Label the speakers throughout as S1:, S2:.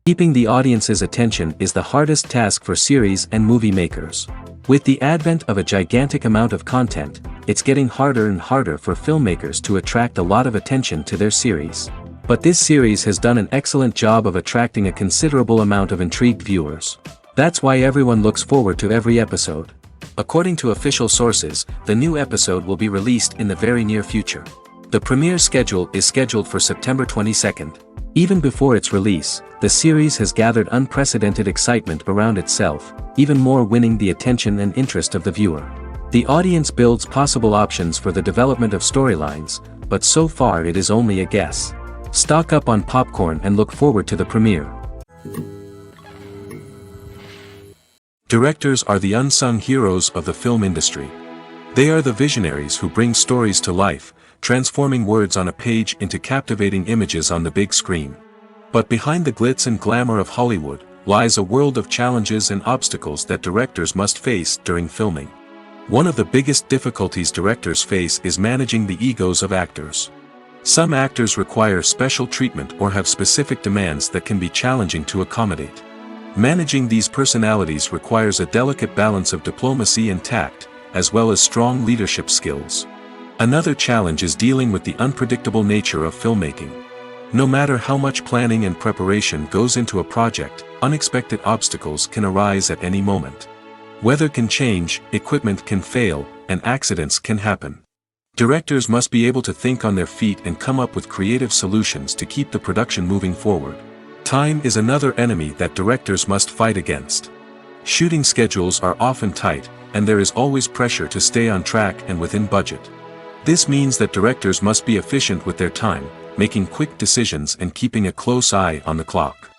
S1: Keeping the audience's attention is the hardest task for series and movie makers. With the advent of a gigantic amount of content, it's getting harder and harder for filmmakers to attract a lot of attention to their series. But this series has done an excellent job of attracting a considerable amount of intrigued viewers. That's why everyone looks forward to every episode. According to official sources, the new episode will be released in the very near future. The premiere schedule is scheduled for September 22nd. Even before its release, the series has gathered unprecedented excitement around itself, even more winning the attention and interest of the viewer. The audience builds possible options for the development of storylines, but so far it is only a guess. Stock up on popcorn and look forward to the premiere. Directors are the unsung heroes of the film industry. They are the visionaries who bring stories to life, transforming words on a page into captivating images on the big screen. But behind the glitz and glamour of Hollywood, lies a world of challenges and obstacles that directors must face during filming. One of the biggest difficulties directors face is managing the egos of actors. Some actors require special treatment or have specific demands that can be challenging to accommodate. Managing these personalities requires a delicate balance of diplomacy and tact, as well as strong leadership skills. Another challenge is dealing with the unpredictable nature of filmmaking. No matter how much planning and preparation goes into a project, unexpected obstacles can arise at any moment. Weather can change, equipment can fail, and accidents can happen. Directors must be able to think on their feet and come up with creative solutions to keep the production moving forward. Time is another enemy that directors must fight against. Shooting schedules are often tight, and there is always pressure to stay on track and within budget. This means that directors must be efficient with their time, making quick decisions and keeping a close eye on the clock.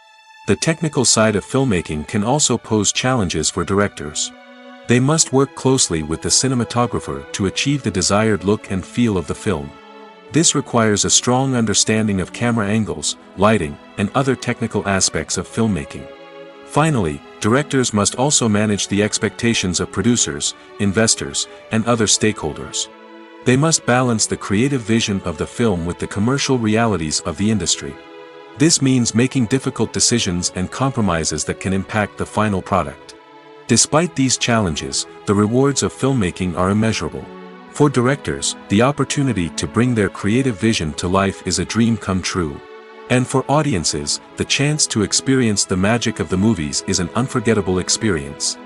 S1: The technical side of filmmaking can also pose challenges for directors. They must work closely with the cinematographer to achieve the desired look and feel of the film. This requires a strong understanding of camera angles, lighting, and other technical aspects of filmmaking. Finally, directors must also manage the expectations of producers, investors, and other stakeholders. They must balance the creative vision of the film with the commercial realities of the industry. This means making difficult decisions and compromises that can impact the final product. Despite these challenges, the rewards of filmmaking are immeasurable. For directors, the opportunity to bring their creative vision to life is a dream come true. And for audiences, the chance to experience the magic of the movies is an unforgettable experience.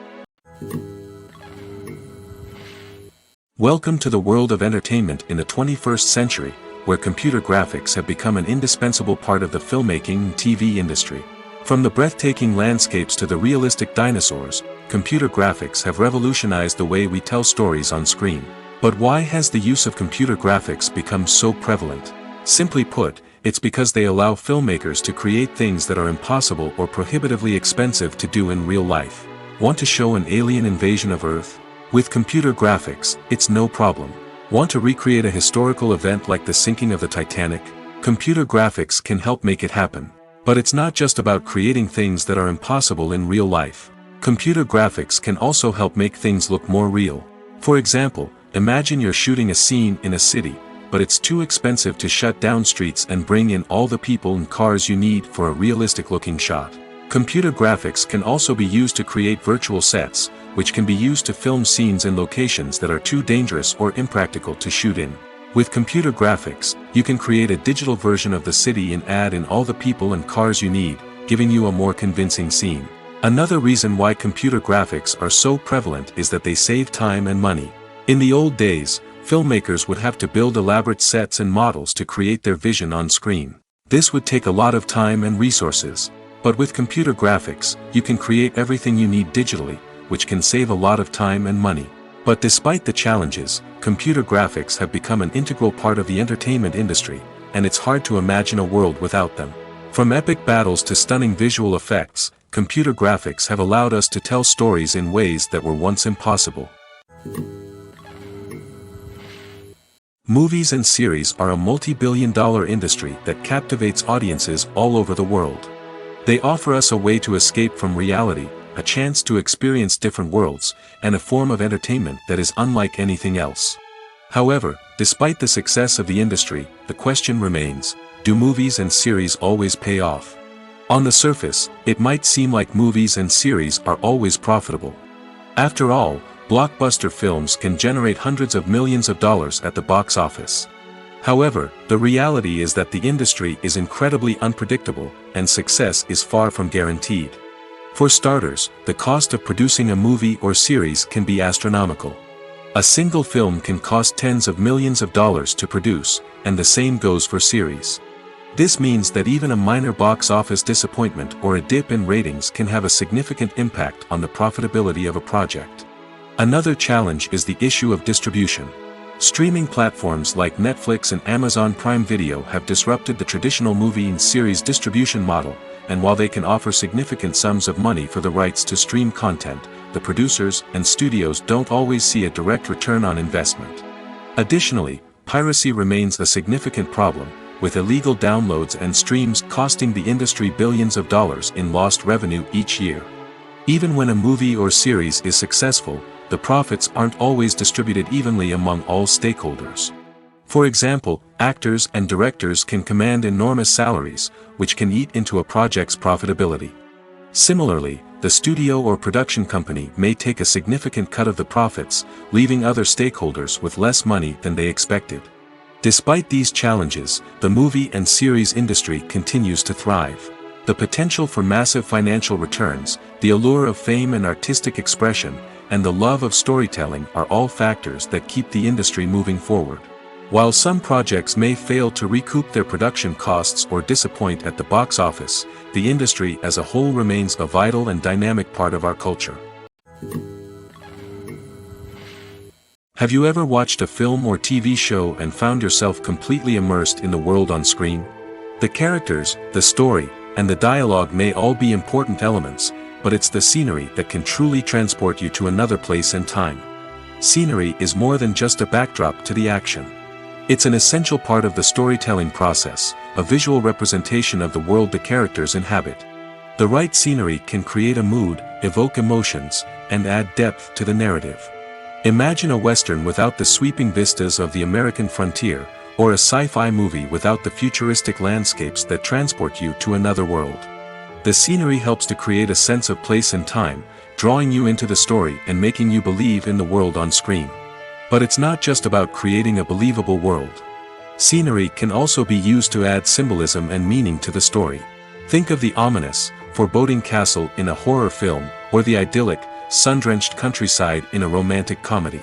S1: Welcome to the world of entertainment in the 21st century, where computer graphics have become an indispensable part of the filmmaking and TV industry. From the breathtaking landscapes to the realistic dinosaurs, computer graphics have revolutionized the way we tell stories on screen. But why has the use of computer graphics become so prevalent? Simply put, it's because they allow filmmakers to create things that are impossible or prohibitively expensive to do in real life. Want to show an alien invasion of Earth? With computer graphics, it's no problem. Want to recreate a historical event like the sinking of the Titanic? Computer graphics can help make it happen. But it's not just about creating things that are impossible in real life. Computer graphics can also help make things look more real. For example, imagine you're shooting a scene in a city, but it's too expensive to shut down streets and bring in all the people and cars you need for a realistic-looking shot. Computer graphics can also be used to create virtual sets, which can be used to film scenes in locations that are too dangerous or impractical to shoot in. With computer graphics, you can create a digital version of the city and add in all the people and cars you need, giving you a more convincing scene. Another reason why computer graphics are so prevalent is that they save time and money. In the old days, filmmakers would have to build elaborate sets and models to create their vision on screen. This would take a lot of time and resources. But with computer graphics, you can create everything you need digitally, which can save a lot of time and money. But despite the challenges, computer graphics have become an integral part of the entertainment industry, and it's hard to imagine a world without them. From epic battles to stunning visual effects, computer graphics have allowed us to tell stories in ways that were once impossible. Movies and series are a multi-billion-dollar industry that captivates audiences all over the world. They offer us a way to escape from reality, a chance to experience different worlds, and a form of entertainment that is unlike anything else. However, despite the success of the industry, the question remains, do movies and series always pay off? On the surface, it might seem like movies and series are always profitable. After all, blockbuster films can generate hundreds of millions of dollars at the box office. However, the reality is that the industry is incredibly unpredictable, and success is far from guaranteed. For starters, the cost of producing a movie or series can be astronomical. A single film can cost tens of millions of dollars to produce, and the same goes for series. This means that even a minor box office disappointment or a dip in ratings can have a significant impact on the profitability of a project. Another challenge is the issue of distribution. Streaming platforms like Netflix and Amazon Prime Video have disrupted the traditional movie and series distribution model, and while they can offer significant sums of money for the rights to stream content, the producers and studios don't always see a direct return on investment. Additionally, piracy remains a significant problem, with illegal downloads and streams costing the industry billions of dollars in lost revenue each year. Even when a movie or series is successful, the profits aren't always distributed evenly among all stakeholders. For example, actors and directors can command enormous salaries, which can eat into a project's profitability. Similarly, the studio or production company may take a significant cut of the profits, leaving other stakeholders with less money than they expected. Despite these challenges, the movie and series industry continues to thrive. The potential for massive financial returns, the allure of fame and artistic expression, and the love of storytelling are all factors that keep the industry moving forward. While some projects may fail to recoup their production costs or disappoint at the box office, the industry as a whole remains a vital and dynamic part of our culture. Have you ever watched a film or TV show and found yourself completely immersed in the world on screen? The characters, the story, and the dialogue may all be important elements, but it's the scenery that can truly transport you to another place and time. Scenery is more than just a backdrop to the action. It's an essential part of the storytelling process, a visual representation of the world the characters inhabit. The right scenery can create a mood, evoke emotions, and add depth to the narrative. Imagine a Western without the sweeping vistas of the American frontier, or a sci-fi movie without the futuristic landscapes that transport you to another world. The scenery helps to create a sense of place and time, drawing you into the story and making you believe in the world on screen. But it's not just about creating a believable world. Scenery can also be used to add symbolism and meaning to the story. Think of the ominous, foreboding castle in a horror film, or the idyllic, sun-drenched countryside in a romantic comedy.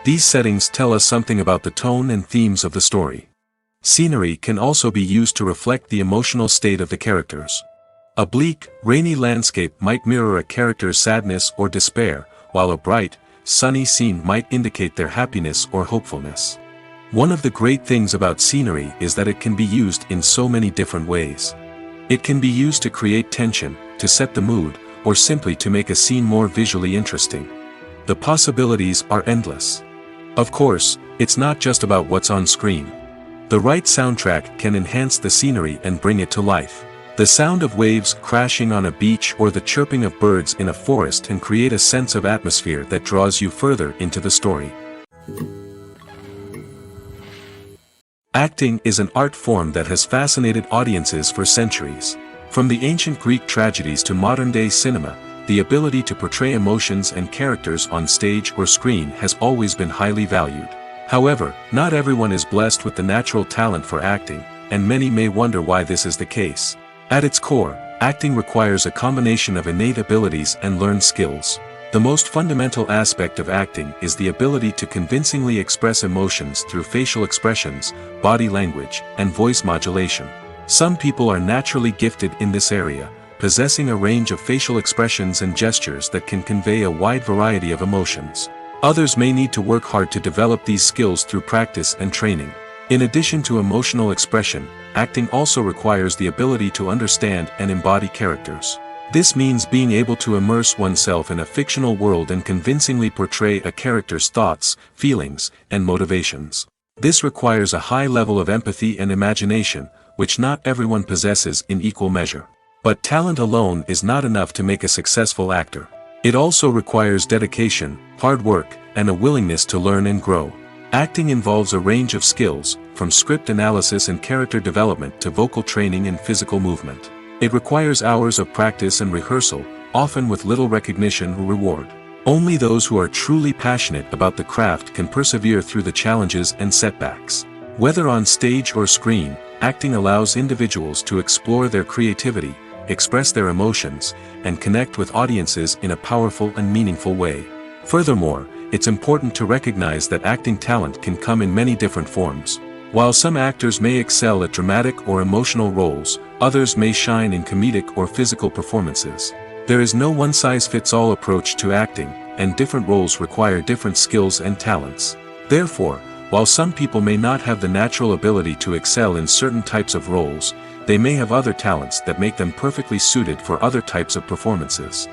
S1: These settings tell us something about the tone and themes of the story. Scenery can also be used to reflect the emotional state of the characters. A bleak, rainy landscape might mirror a character's sadness or despair, while a bright, sunny scene might indicate their happiness or hopefulness. One of the great things about scenery is that it can be used in so many different ways. It can be used to create tension, to set the mood, or simply to make a scene more visually interesting. The possibilities are endless. Of course, it's not just about what's on screen. The right soundtrack can enhance the scenery and bring it to life. The sound of waves crashing on a beach or the chirping of birds in a forest can create a sense of atmosphere that draws you further into the story. Acting is an art form that has fascinated audiences for centuries. From the ancient Greek tragedies to modern-day cinema, the ability to portray emotions and characters on stage or screen has always been highly valued. However, not everyone is blessed with the natural talent for acting, and many may wonder why this is the case. At its core, acting requires a combination of innate abilities and learned skills. The most fundamental aspect of acting is the ability to convincingly express emotions through facial expressions, body language, and voice modulation. Some people are naturally gifted in this area, possessing a range of facial expressions and gestures that can convey a wide variety of emotions. Others may need to work hard to develop these skills through practice and training. In addition to emotional expression, acting also requires the ability to understand and embody characters. This means being able to immerse oneself in a fictional world and convincingly portray a character's thoughts, feelings, and motivations. This requires a high level of empathy and imagination, which not everyone possesses in equal measure. But talent alone is not enough to make a successful actor. It also requires dedication, hard work, and a willingness to learn and grow. Acting involves a range of skills, from script analysis and character development to vocal training and physical movement. It requires hours of practice and rehearsal, often with little recognition or reward. Only those who are truly passionate about the craft can persevere through the challenges and setbacks. Whether on stage or screen, acting allows individuals to explore their creativity, express their emotions, and connect with audiences in a powerful and meaningful way. Furthermore, it's important to recognize that acting talent can come in many different forms. While some actors may excel at dramatic or emotional roles, others may shine in comedic or physical performances. There is no one-size-fits-all approach to acting, and different roles require different skills and talents. Therefore, while some people may not have the natural ability to excel in certain types of roles, they may have other talents that make them perfectly suited for other types of performances.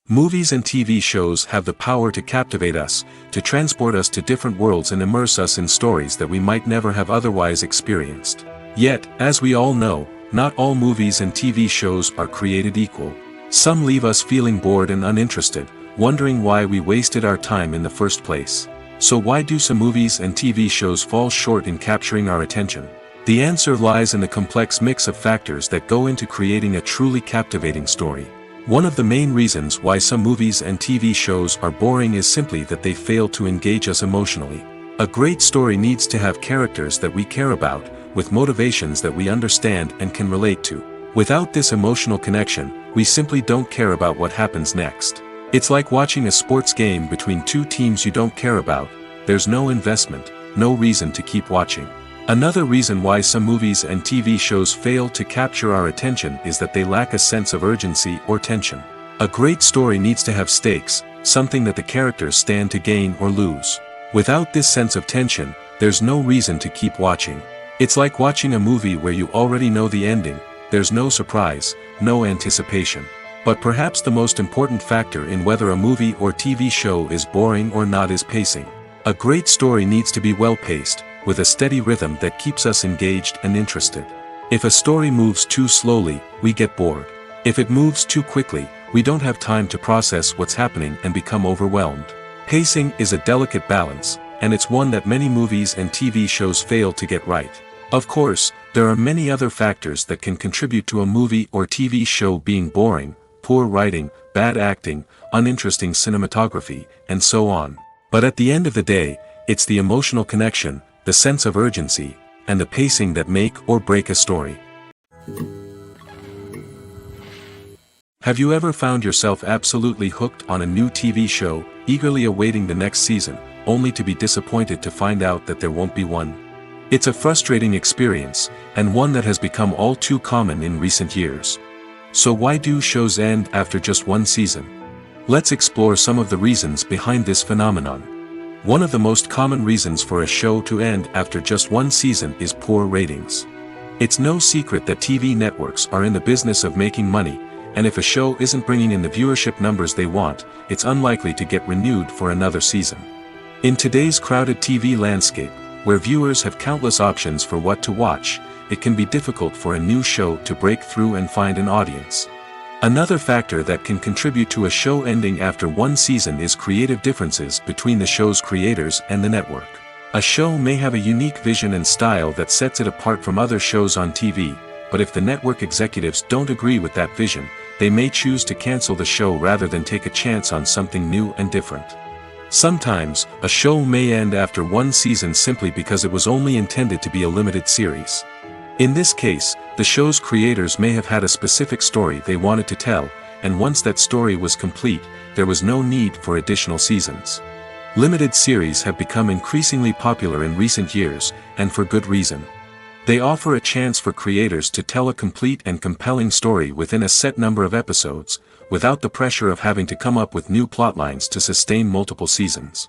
S1: Movies and TV shows have the power to captivate us, to transport us to different worlds and immerse us in stories that we might never have otherwise experienced. Yet, as we all know, not all movies and TV shows are created equal. Some leave us feeling bored and uninterested, wondering why we wasted our time in the first place. So why do some movies and TV shows fall short in capturing our attention? The answer lies in the complex mix of factors that go into creating a truly captivating story. One of the main reasons why some movies and TV shows are boring is simply that they fail to engage us emotionally. A great story needs to have characters that we care about, with motivations that we understand and can relate to. Without this emotional connection, we simply don't care about what happens next. It's like watching a sports game between two teams you don't care about. There's no investment, no reason to keep watching. Another reason why some movies and TV shows fail to capture our attention is that they lack a sense of urgency or tension. A great story needs to have stakes, something that the characters stand to gain or lose. Without this sense of tension, there's no reason to keep watching. It's like watching a movie where you already know the ending. There's no surprise, no anticipation. But perhaps the most important factor in whether a movie or TV show is boring or not is pacing. A great story needs to be well-paced, with a steady rhythm that keeps us engaged and interested. If a story moves too slowly, we get bored. If it moves too quickly, we don't have time to process what's happening and become overwhelmed. Pacing is a delicate balance, and it's one that many movies and TV shows fail to get right. Of course, there are many other factors that can contribute to a movie or TV show being boring: poor writing, bad acting, uninteresting cinematography, and so on. But at the end of the day, it's the emotional connection, the sense of urgency, and the pacing that make or break a story. Have you ever found yourself absolutely hooked on a new TV show, eagerly awaiting the next season, only to be disappointed to find out that there won't be one? It's a frustrating experience, and one that has become all too common in recent years. So why do shows end after just one season? Let's explore some of the reasons behind this phenomenon. One of the most common reasons for a show to end after just one season is poor ratings. It's no secret that TV networks are in the business of making money, and if a show isn't bringing in the viewership numbers they want, it's unlikely to get renewed for another season. In today's crowded TV landscape, where viewers have countless options for what to watch, it can be difficult for a new show to break through and find an audience. Another factor that can contribute to a show ending after one season is creative differences between the show's creators and the network. A show may have a unique vision and style that sets it apart from other shows on TV, but if the network executives don't agree with that vision, they may choose to cancel the show rather than take a chance on something new and different. Sometimes, a show may end after one season simply because it was only intended to be a limited series. In this case, the show's creators may have had a specific story they wanted to tell, and once that story was complete, there was no need for additional seasons. Limited series have become increasingly popular in recent years, and for good reason. They offer a chance for creators to tell a complete and compelling story within a set number of episodes, without the pressure of having to come up with new plotlines to sustain multiple seasons.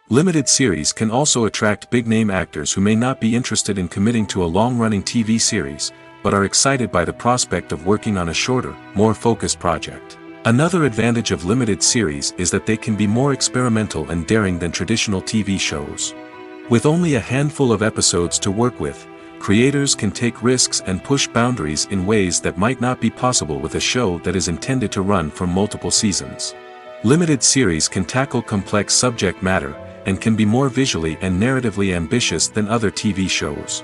S1: Limited series can also attract big-name actors who may not be interested in committing to a long-running TV series, but are excited by the prospect of working on a shorter, more focused project. Another advantage of limited series is that they can be more experimental and daring than traditional TV shows. With only a handful of episodes to work with, creators can take risks and push boundaries in ways that might not be possible with a show that is intended to run for multiple seasons. Limited series can tackle complex subject matter, and can be more visually and narratively ambitious than other TV shows.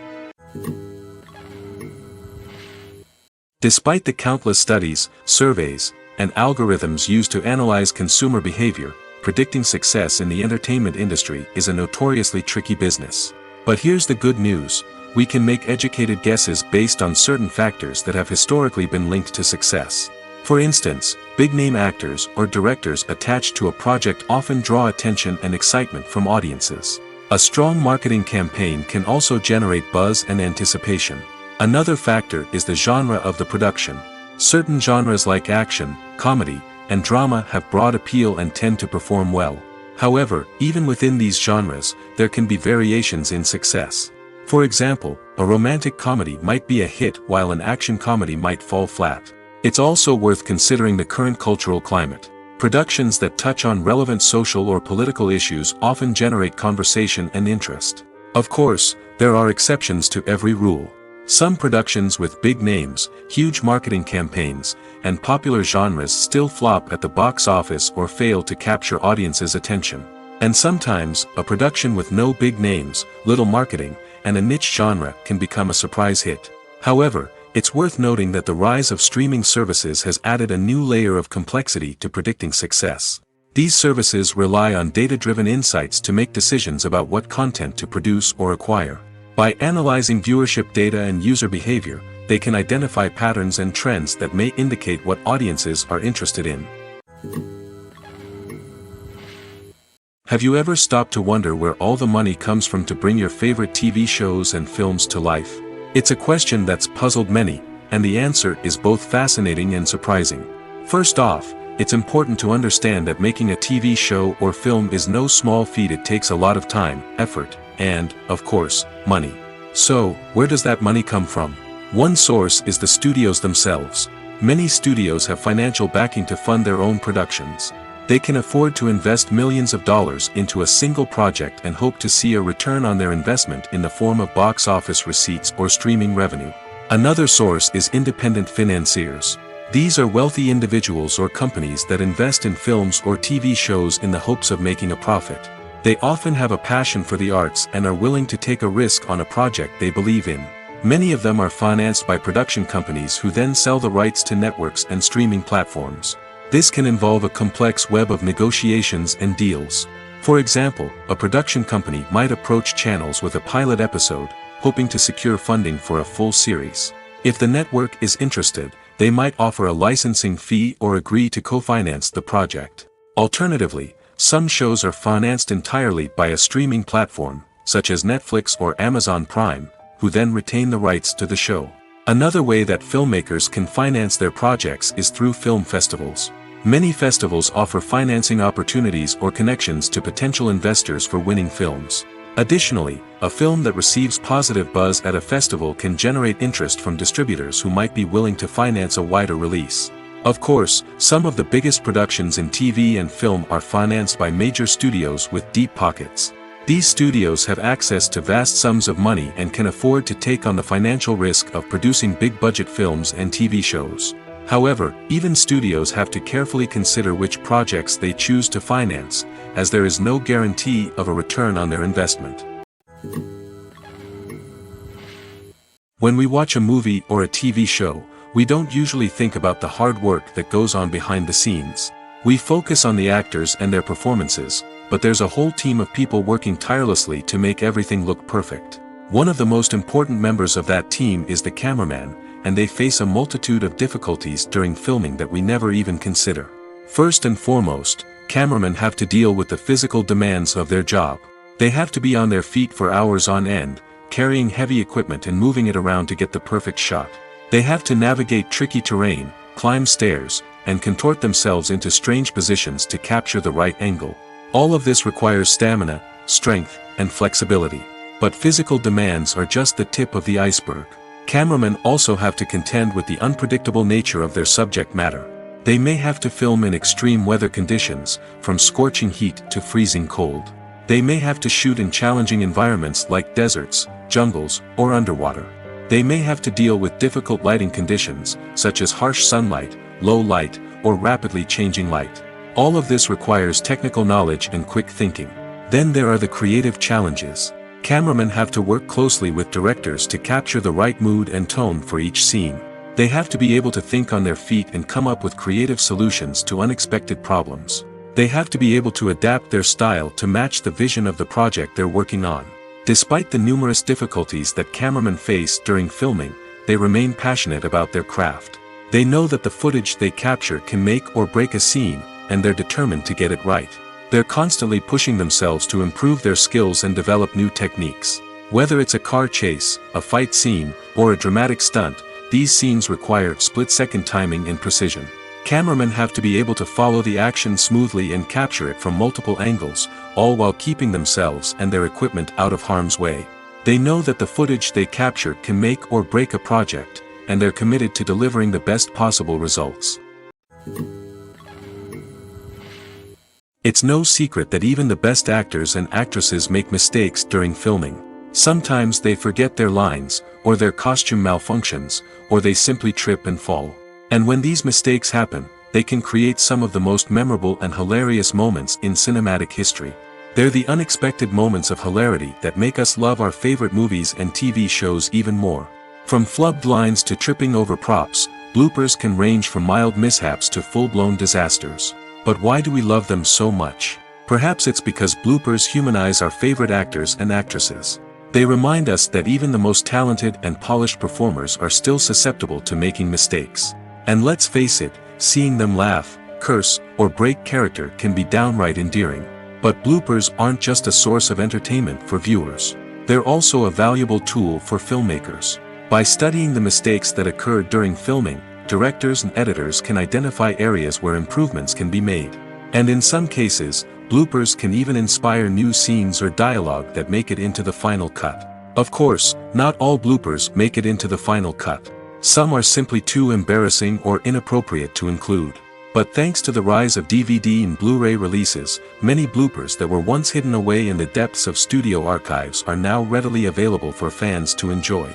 S1: Despite the countless studies, surveys, and algorithms used to analyze consumer behavior, predicting success in the entertainment industry is a notoriously tricky business. But here's the good news: we can make educated guesses based on certain factors that have historically been linked to success. For instance, big-name actors or directors attached to a project often draw attention and excitement from audiences. A strong marketing campaign can also generate buzz and anticipation. Another factor is the genre of the production. Certain genres like action, comedy, and drama have broad appeal and tend to perform well. However, even within these genres, there can be variations in success. For example, a romantic comedy might be a hit while an action comedy might fall flat. It's also worth considering the current cultural climate. Productions that touch on relevant social or political issues often generate conversation and interest. Of course, there are exceptions to every rule. Some productions with big names, huge marketing campaigns, and popular genres still flop at the box office or fail to capture audiences' attention. And sometimes, a production with no big names, little marketing, and a niche genre can become a surprise hit. However, it's worth noting that the rise of streaming services has added a new layer of complexity to predicting success. These services rely on data-driven insights to make decisions about what content to produce or acquire. By analyzing viewership data and user behavior, they can identify patterns and trends that may indicate what audiences are interested in. Have you ever stopped to wonder where all the money comes from to bring your favorite TV shows and films to life? It's a question that's puzzled many, and the answer is both fascinating and surprising. First off, it's important to understand that making a TV show or film is no small feat. It takes a lot of time, effort, and, of course, money. So, where does that money come from? One source is the studios themselves. Many studios have financial backing to fund their own productions. They can afford to invest millions of dollars into a single project and hope to see a return on their investment in the form of box office receipts or streaming revenue. Another source is independent financiers. These are wealthy individuals or companies that invest in films or TV shows in the hopes of making a profit. They often have a passion for the arts and are willing to take a risk on a project they believe in. Many of them are financed by production companies who then sell the rights to networks and streaming platforms. This can involve a complex web of negotiations and deals. For example, a production company might approach channels with a pilot episode, hoping to secure funding for a full series. If the network is interested, they might offer a licensing fee or agree to co-finance the project. Alternatively, some shows are financed entirely by a streaming platform, such as Netflix or Amazon Prime, who then retain the rights to the show. Another way that filmmakers can finance their projects is through film festivals. Many festivals offer financing opportunities or connections to potential investors for winning films. Additionally, a film that receives positive buzz at a festival can generate interest from distributors who might be willing to finance a wider release. Of course, some of the biggest productions in TV and film are financed by major studios with deep pockets. These studios have access to vast sums of money and can afford to take on the financial risk of producing big-budget films and TV shows. However, even studios have to carefully consider which projects they choose to finance, as there is no guarantee of a return on their investment. When we watch a movie or a TV show, we don't usually think about the hard work that goes on behind the scenes. We focus on the actors and their performances, but there's a whole team of people working tirelessly to make everything look perfect. One of the most important members of that team is the cameraman, and they face a multitude of difficulties during filming that we never even consider. First and foremost, cameramen have to deal with the physical demands of their job. They have to be on their feet for hours on end, carrying heavy equipment and moving it around to get the perfect shot. They have to navigate tricky terrain, climb stairs, and contort themselves into strange positions to capture the right angle. All of this requires stamina, strength, and flexibility. But physical demands are just the tip of the iceberg. Cameramen also have to contend with the unpredictable nature of their subject matter. They may have to film in extreme weather conditions, from scorching heat to freezing cold. They may have to shoot in challenging environments like deserts, jungles, or underwater. They may have to deal with difficult lighting conditions, such as harsh sunlight, low light, or rapidly changing light. All of this requires technical knowledge and quick thinking. Then there are the creative challenges. Cameramen have to work closely with directors to capture the right mood and tone for each scene. They have to be able to think on their feet and come up with creative solutions to unexpected problems. They have to be able to adapt their style to match the vision of the project they're working on. Despite the numerous difficulties that cameramen face during filming, they remain passionate about their craft. They know that the footage they capture can make or break a scene, and they're determined to get it right. They're constantly pushing themselves to improve their skills and develop new techniques. Whether it's a car chase, a fight scene, or a dramatic stunt, these scenes require split-second timing and precision. Cameramen have to be able to follow the action smoothly and capture it from multiple angles, all while keeping themselves and their equipment out of harm's way. They know that the footage they capture can make or break a project, and they're committed to delivering the best possible results. It's no secret that even the best actors and actresses make mistakes during filming. Sometimes they forget their lines, or their costume malfunctions, or they simply trip and fall. And when these mistakes happen, they can create some of the most memorable and hilarious moments in cinematic history. They're the unexpected moments of hilarity that make us love our favorite movies and TV shows even more. From flubbed lines to tripping over props, bloopers can range from mild mishaps to full-blown disasters. But why do we love them so much? Perhaps it's because bloopers humanize our favorite actors and actresses. They remind us that even the most talented and polished performers are still susceptible to making mistakes. And let's face it, seeing them laugh, curse, or break character can be downright endearing. But bloopers aren't just a source of entertainment for viewers. They're also a valuable tool for filmmakers. By studying the mistakes that occurred during filming, directors and editors can identify areas where improvements can be made. And in some cases, bloopers can even inspire new scenes or dialogue that make it into the final cut. Of course, not all bloopers make it into the final cut. Some are simply too embarrassing or inappropriate to include. But thanks to the rise of DVD and Blu-ray releases, many bloopers that were once hidden away in the depths of studio archives are now readily available for fans to enjoy.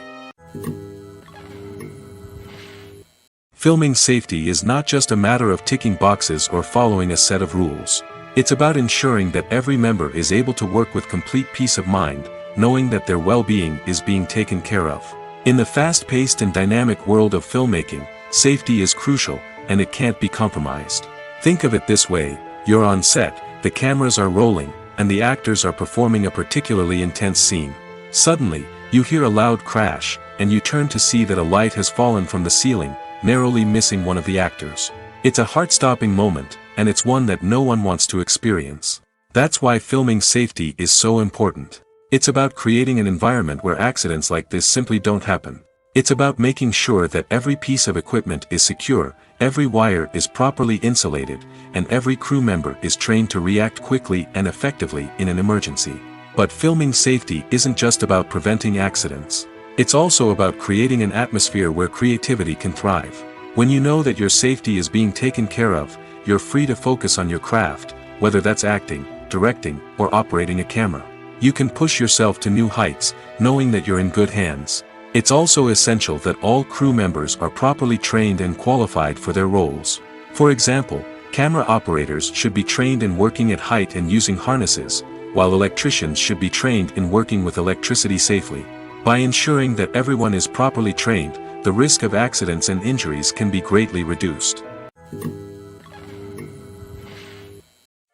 S1: Filming safety is not just a matter of ticking boxes or following a set of rules. It's about ensuring that every member is able to work with complete peace of mind, knowing that their well-being is being taken care of. In the fast-paced and dynamic world of filmmaking, safety is crucial, and it can't be compromised. Think of it this way: you're on set, the cameras are rolling, and the actors are performing a particularly intense scene. Suddenly, you hear a loud crash, and you turn to see that a light has fallen from the ceiling, narrowly missing one of the actors. It's a heart-stopping moment, and it's one that no one wants to experience. That's why filming safety is so important. It's about creating an environment where accidents like this simply don't happen. It's about making sure that every piece of equipment is secure, every wire is properly insulated, and every crew member is trained to react quickly and effectively in an emergency. But filming safety isn't just about preventing accidents. It's also about creating an atmosphere where creativity can thrive. When you know that your safety is being taken care of, you're free to focus on your craft, whether that's acting, directing, or operating a camera. You can push yourself to new heights, knowing that you're in good hands. It's also essential that all crew members are properly trained and qualified for their roles. For example, camera operators should be trained in working at height and using harnesses, while electricians should be trained in working with electricity safely. By ensuring that everyone is properly trained, the risk of accidents and injuries can be greatly reduced.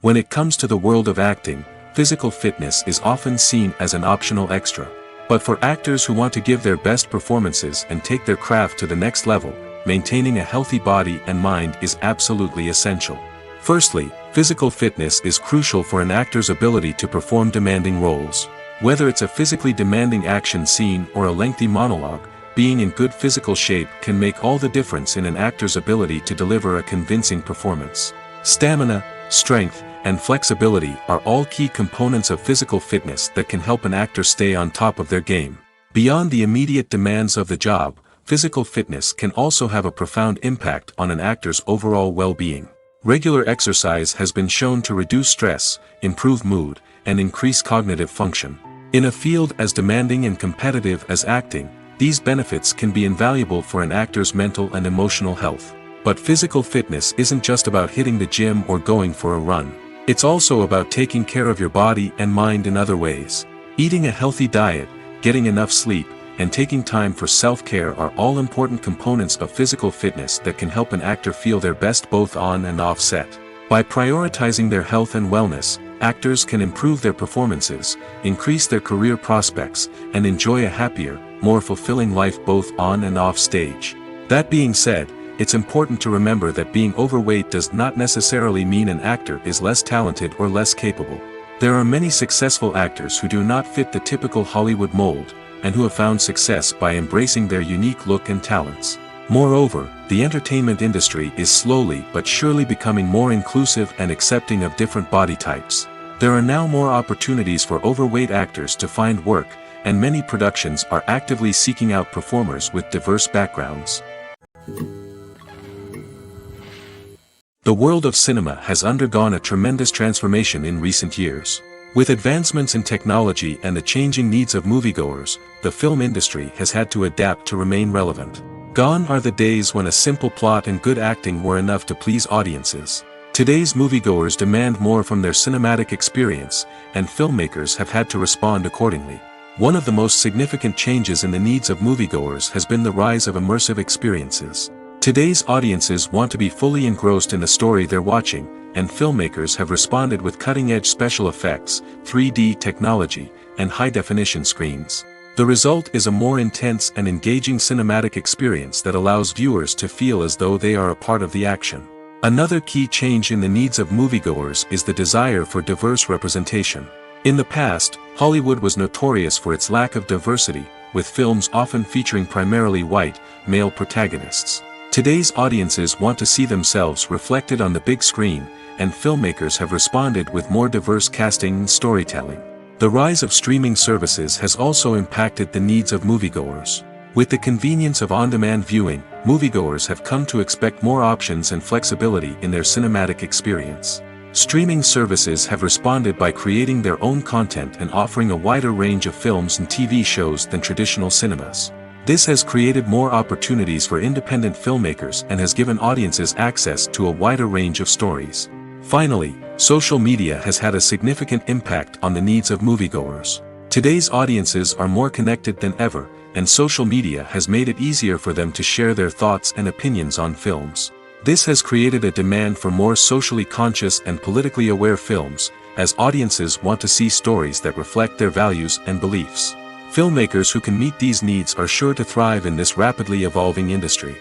S1: When it comes to the world of acting, physical fitness is often seen as an optional extra. But for actors who want to give their best performances and take their craft to the next level, maintaining a healthy body and mind is absolutely essential. Firstly, physical fitness is crucial for an actor's ability to perform demanding roles. Whether it's a physically demanding action scene or a lengthy monologue, being in good physical shape can make all the difference in an actor's ability to deliver a convincing performance. Stamina, strength, and flexibility are all key components of physical fitness that can help an actor stay on top of their game. Beyond the immediate demands of the job, physical fitness can also have a profound impact on an actor's overall well-being. Regular exercise has been shown to reduce stress, improve mood, and increase cognitive function. In a field as demanding and competitive as acting, these benefits can be invaluable for an actor's mental and emotional health. But physical fitness isn't just about hitting the gym or going for a run. It's also about taking care of your body and mind in other ways. Eating a healthy diet, getting enough sleep, and taking time for self-care are all important components of physical fitness that can help an actor feel their best both on and off set. By prioritizing their health and wellness, actors can improve their performances, increase their career prospects, and enjoy a happier, more fulfilling life both on and off stage. That being said, it's important to remember that being overweight does not necessarily mean an actor is less talented or less capable. There are many successful actors who do not fit the typical Hollywood mold, and who have found success by embracing their unique look and talents. Moreover, the entertainment industry is slowly but surely becoming more inclusive and accepting of different body types. There are now more opportunities for overweight actors to find work, and many productions are actively seeking out performers with diverse backgrounds. The world of cinema has undergone a tremendous transformation in recent years. With advancements in technology and the changing needs of moviegoers, the film industry has had to adapt to remain relevant. Gone are the days when a simple plot and good acting were enough to please audiences. Today's moviegoers demand more from their cinematic experience, and filmmakers have had to respond accordingly. One of the most significant changes in the needs of moviegoers has been the rise of immersive experiences. Today's audiences want to be fully engrossed in the story they're watching, and filmmakers have responded with cutting-edge special effects, 3D technology, and high-definition screens. The result is a more intense and engaging cinematic experience that allows viewers to feel as though they are a part of the action. Another key change in the needs of moviegoers is the desire for diverse representation. In the past, Hollywood was notorious for its lack of diversity, with films often featuring primarily white, male protagonists. Today's audiences want to see themselves reflected on the big screen, and filmmakers have responded with more diverse casting and storytelling. The rise of streaming services has also impacted the needs of moviegoers. With the convenience of on-demand viewing, moviegoers have come to expect more options and flexibility in their cinematic experience. Streaming services have responded by creating their own content and offering a wider range of films and TV shows than traditional cinemas. This has created more opportunities for independent filmmakers and has given audiences access to a wider range of stories. Finally, social media has had a significant impact on the needs of moviegoers. Today's audiences are more connected than ever, and social media has made it easier for them to share their thoughts and opinions on films. This has created a demand for more socially conscious and politically aware films, as audiences want to see stories that reflect their values and beliefs. Filmmakers who can meet these needs are sure to thrive in this rapidly evolving industry.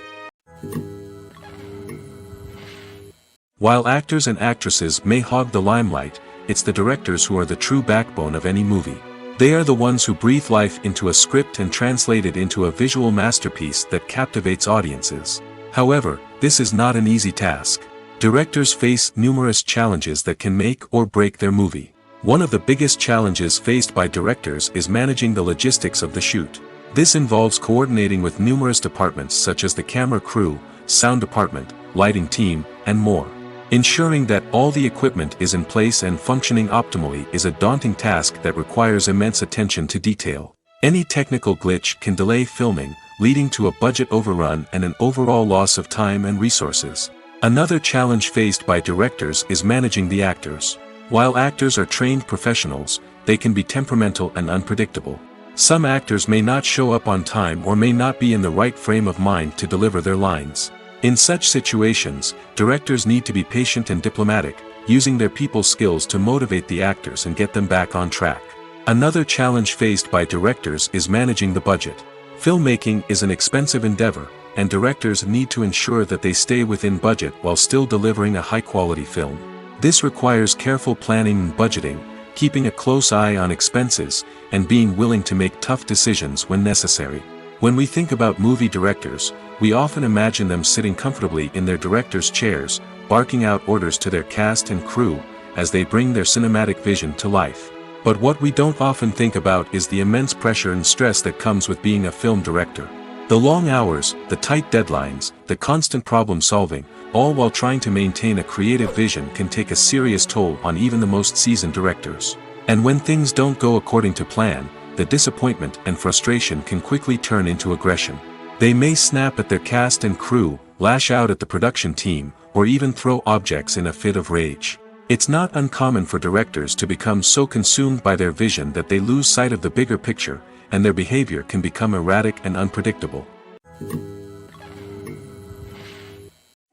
S1: While actors and actresses may hog the limelight, it's the directors who are the true backbone of any movie. They are the ones who breathe life into a script and translate it into a visual masterpiece that captivates audiences. However, this is not an easy task. Directors face numerous challenges that can make or break their movie. One of the biggest challenges faced by directors is managing the logistics of the shoot. This involves coordinating with numerous departments such as the camera crew, sound department, lighting team, and more. Ensuring that all the equipment is in place and functioning optimally is a daunting task that requires immense attention to detail. Any technical glitch can delay filming, leading to a budget overrun and an overall loss of time and resources. Another challenge faced by directors is managing the actors. While actors are trained professionals, they can be temperamental and unpredictable. Some actors may not show up on time or may not be in the right frame of mind to deliver their lines. In such situations, directors need to be patient and diplomatic, using their people skills to motivate the actors and get them back on track. Another challenge faced by directors is managing the budget. Filmmaking is an expensive endeavor, and directors need to ensure that they stay within budget while still delivering a high-quality film. This requires careful planning and budgeting, keeping a close eye on expenses, and being willing to make tough decisions when necessary. When we think about movie directors, we often imagine them sitting comfortably in their director's chairs, barking out orders to their cast and crew, as they bring their cinematic vision to life. But what we don't often think about is the immense pressure and stress that comes with being a film director. The long hours, the tight deadlines, the constant problem solving, all while trying to maintain a creative vision can take a serious toll on even the most seasoned directors. And when things don't go according to plan, the disappointment and frustration can quickly turn into aggression. They may snap at their cast and crew, lash out at the production team, or even throw objects in a fit of rage. It's not uncommon for directors to become so consumed by their vision that they lose sight of the bigger picture, and their behavior can become erratic and unpredictable.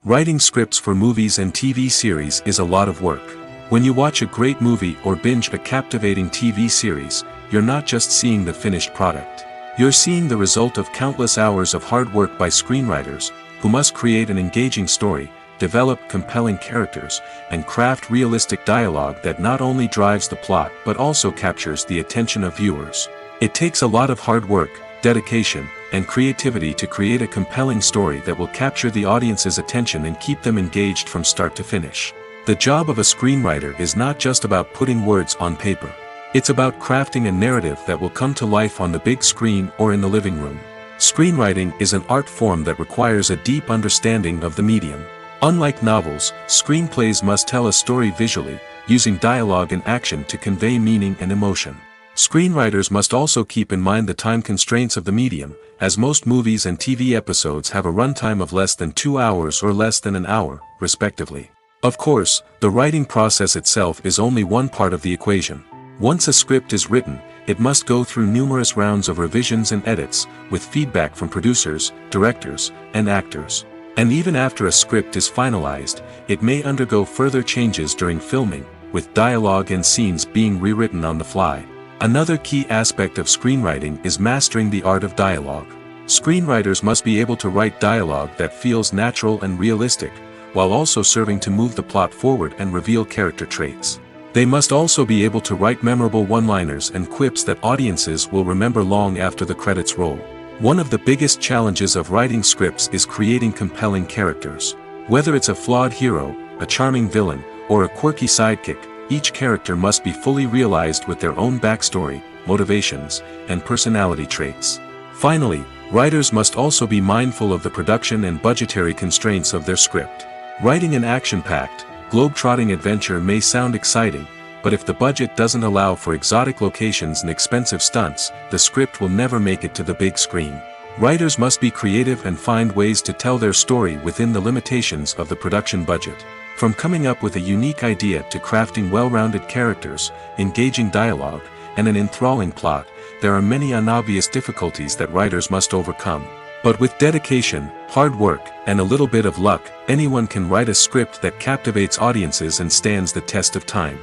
S1: Writing scripts for movies and TV series is a lot of work. When you watch a great movie or binge a captivating TV series, you're not just seeing the finished product. You're seeing the result of countless hours of hard work by screenwriters, who must create an engaging story, develop compelling characters, and craft realistic dialogue that not only drives the plot but also captures the attention of viewers. It takes a lot of hard work, dedication, and creativity to create a compelling story that will capture the audience's attention and keep them engaged from start to finish. The job of a screenwriter is not just about putting words on paper. It's about crafting a narrative that will come to life on the big screen or in the living room. Screenwriting is an art form that requires a deep understanding of the medium. Unlike novels, screenplays must tell a story visually, using dialogue and action to convey meaning and emotion. Screenwriters must also keep in mind the time constraints of the medium, as most movies and TV episodes have a runtime of less than 2 hours or less than an hour, respectively. Of course, the writing process itself is only one part of the equation. Once a script is written, it must go through numerous rounds of revisions and edits, with feedback from producers, directors, and actors. And even after a script is finalized, it may undergo further changes during filming, with dialogue and scenes being rewritten on the fly. Another key aspect of screenwriting is mastering the art of dialogue. Screenwriters must be able to write dialogue that feels natural and realistic, while also serving to move the plot forward and reveal character traits. They must also be able to write memorable one-liners and quips that audiences will remember long after the credits roll. One of the biggest challenges of writing scripts is creating compelling characters. Whether it's a flawed hero, a charming villain, or a quirky sidekick, each character must be fully realized with their own backstory, motivations, and personality traits. Finally, writers must also be mindful of the production and budgetary constraints of their script. Writing an action-packed, globe-trotting adventure may sound exciting, but if the budget doesn't allow for exotic locations and expensive stunts, the script will never make it to the big screen. Writers must be creative and find ways to tell their story within the limitations of the production budget. From coming up with a unique idea to crafting well-rounded characters, engaging dialogue, and an enthralling plot, there are many unobvious difficulties that writers must overcome. But with dedication, hard work, and a little bit of luck, anyone can write a script that captivates audiences and stands the test of time.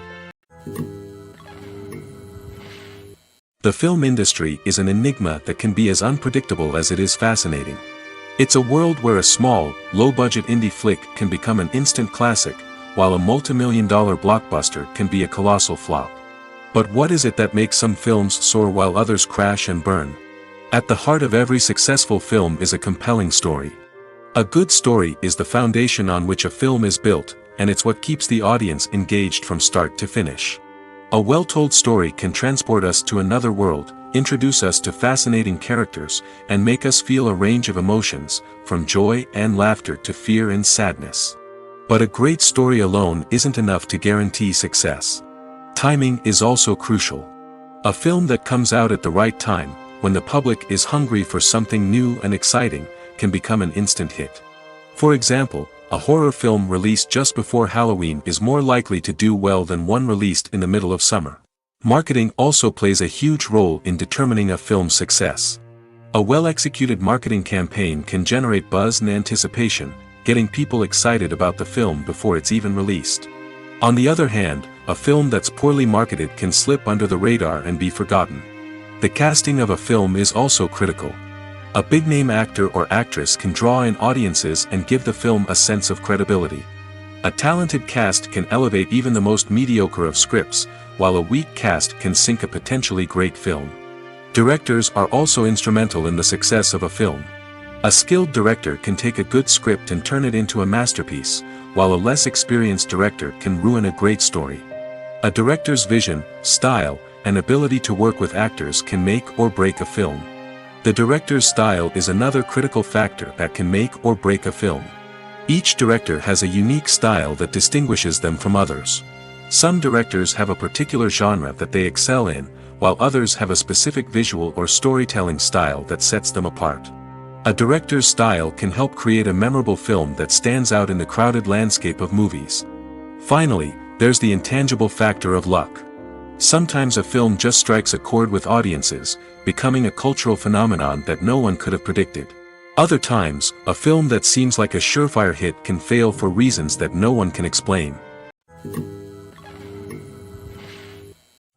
S1: The film industry is an enigma that can be as unpredictable as it is fascinating. It's a world where a small, low-budget indie flick can become an instant classic, while a multi-million-dollar blockbuster can be a colossal flop. But what is it that makes some films soar while others crash and burn? At the heart of every successful film is a compelling story. A good story is the foundation on which a film is built, and it's what keeps the audience engaged from start to finish. A well-told story can transport us to another world, introduce us to fascinating characters, and make us feel a range of emotions, from joy and laughter to fear and sadness. But a great story alone isn't enough to guarantee success. Timing is also crucial. A film that comes out at the right time, when the public is hungry for something new and exciting, can become an instant hit. For example, a horror film released just before Halloween is more likely to do well than one released in the middle of summer. Marketing also plays a huge role in determining a film's success. A well-executed marketing campaign can generate buzz and anticipation, getting people excited about the film before it's even released. On the other hand, a film that's poorly marketed can slip under the radar and be forgotten. The casting of a film is also critical. A big-name actor or actress can draw in audiences and give the film a sense of credibility. A talented cast can elevate even the most mediocre of scripts, while a weak cast can sink a potentially great film. Directors are also instrumental in the success of a film. A skilled director can take a good script and turn it into a masterpiece, while a less experienced director can ruin a great story. A director's vision, style, and ability to work with actors can make or break a film. The director's style is another critical factor that can make or break a film. Each director has a unique style that distinguishes them from others. Some directors have a particular genre that they excel in, while others have a specific visual or storytelling style that sets them apart. A director's style can help create a memorable film that stands out in the crowded landscape of movies. Finally, there's the intangible factor of luck. Sometimes a film just strikes a chord with audiences, becoming a cultural phenomenon that no one could have predicted. Other times, a film that seems like a surefire hit can fail for reasons that no one can explain.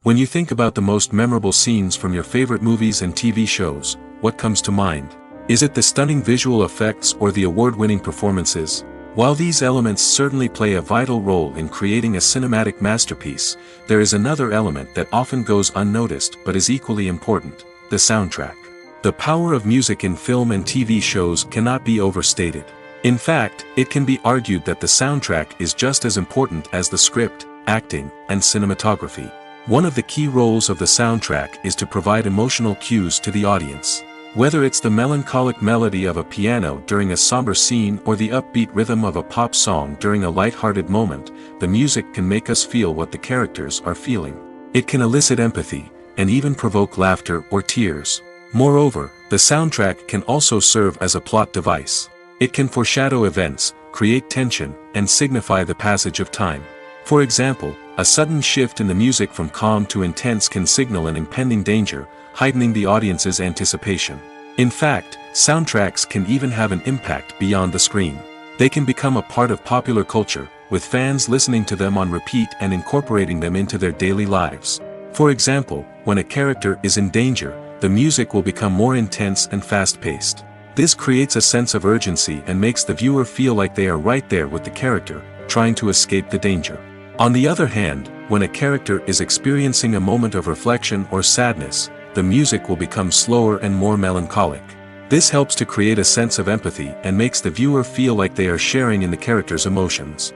S1: When you think about the most memorable scenes from your favorite movies and TV shows, what comes to mind? Is it the stunning visual effects or the award-winning performances? While these elements certainly play a vital role in creating a cinematic masterpiece, there is another element that often goes unnoticed but is equally important: the soundtrack. The power of music in film and TV shows cannot be overstated. In fact, it can be argued that the soundtrack is just as important as the script, acting, and cinematography. One of the key roles of the soundtrack is to provide emotional cues to the audience. Whether it's the melancholic melody of a piano during a somber scene or the upbeat rhythm of a pop song during a light-hearted moment, the music can make us feel what the characters are feeling. It can elicit empathy, and even provoke laughter or tears. Moreover, the soundtrack can also serve as a plot device. It can foreshadow events, create tension, and signify the passage of time. For example, a sudden shift in the music from calm to intense can signal an impending danger, heightening the audience's anticipation. In fact, soundtracks can even have an impact beyond the screen. They can become a part of popular culture, with fans listening to them on repeat and incorporating them into their daily lives. For example, when a character is in danger, the music will become more intense and fast-paced. This creates a sense of urgency and makes the viewer feel like they are right there with the character, trying to escape the danger. On the other hand, when a character is experiencing a moment of reflection or sadness, the music will become slower and more melancholic. This helps to create a sense of empathy and makes the viewer feel like they are sharing in the character's emotions.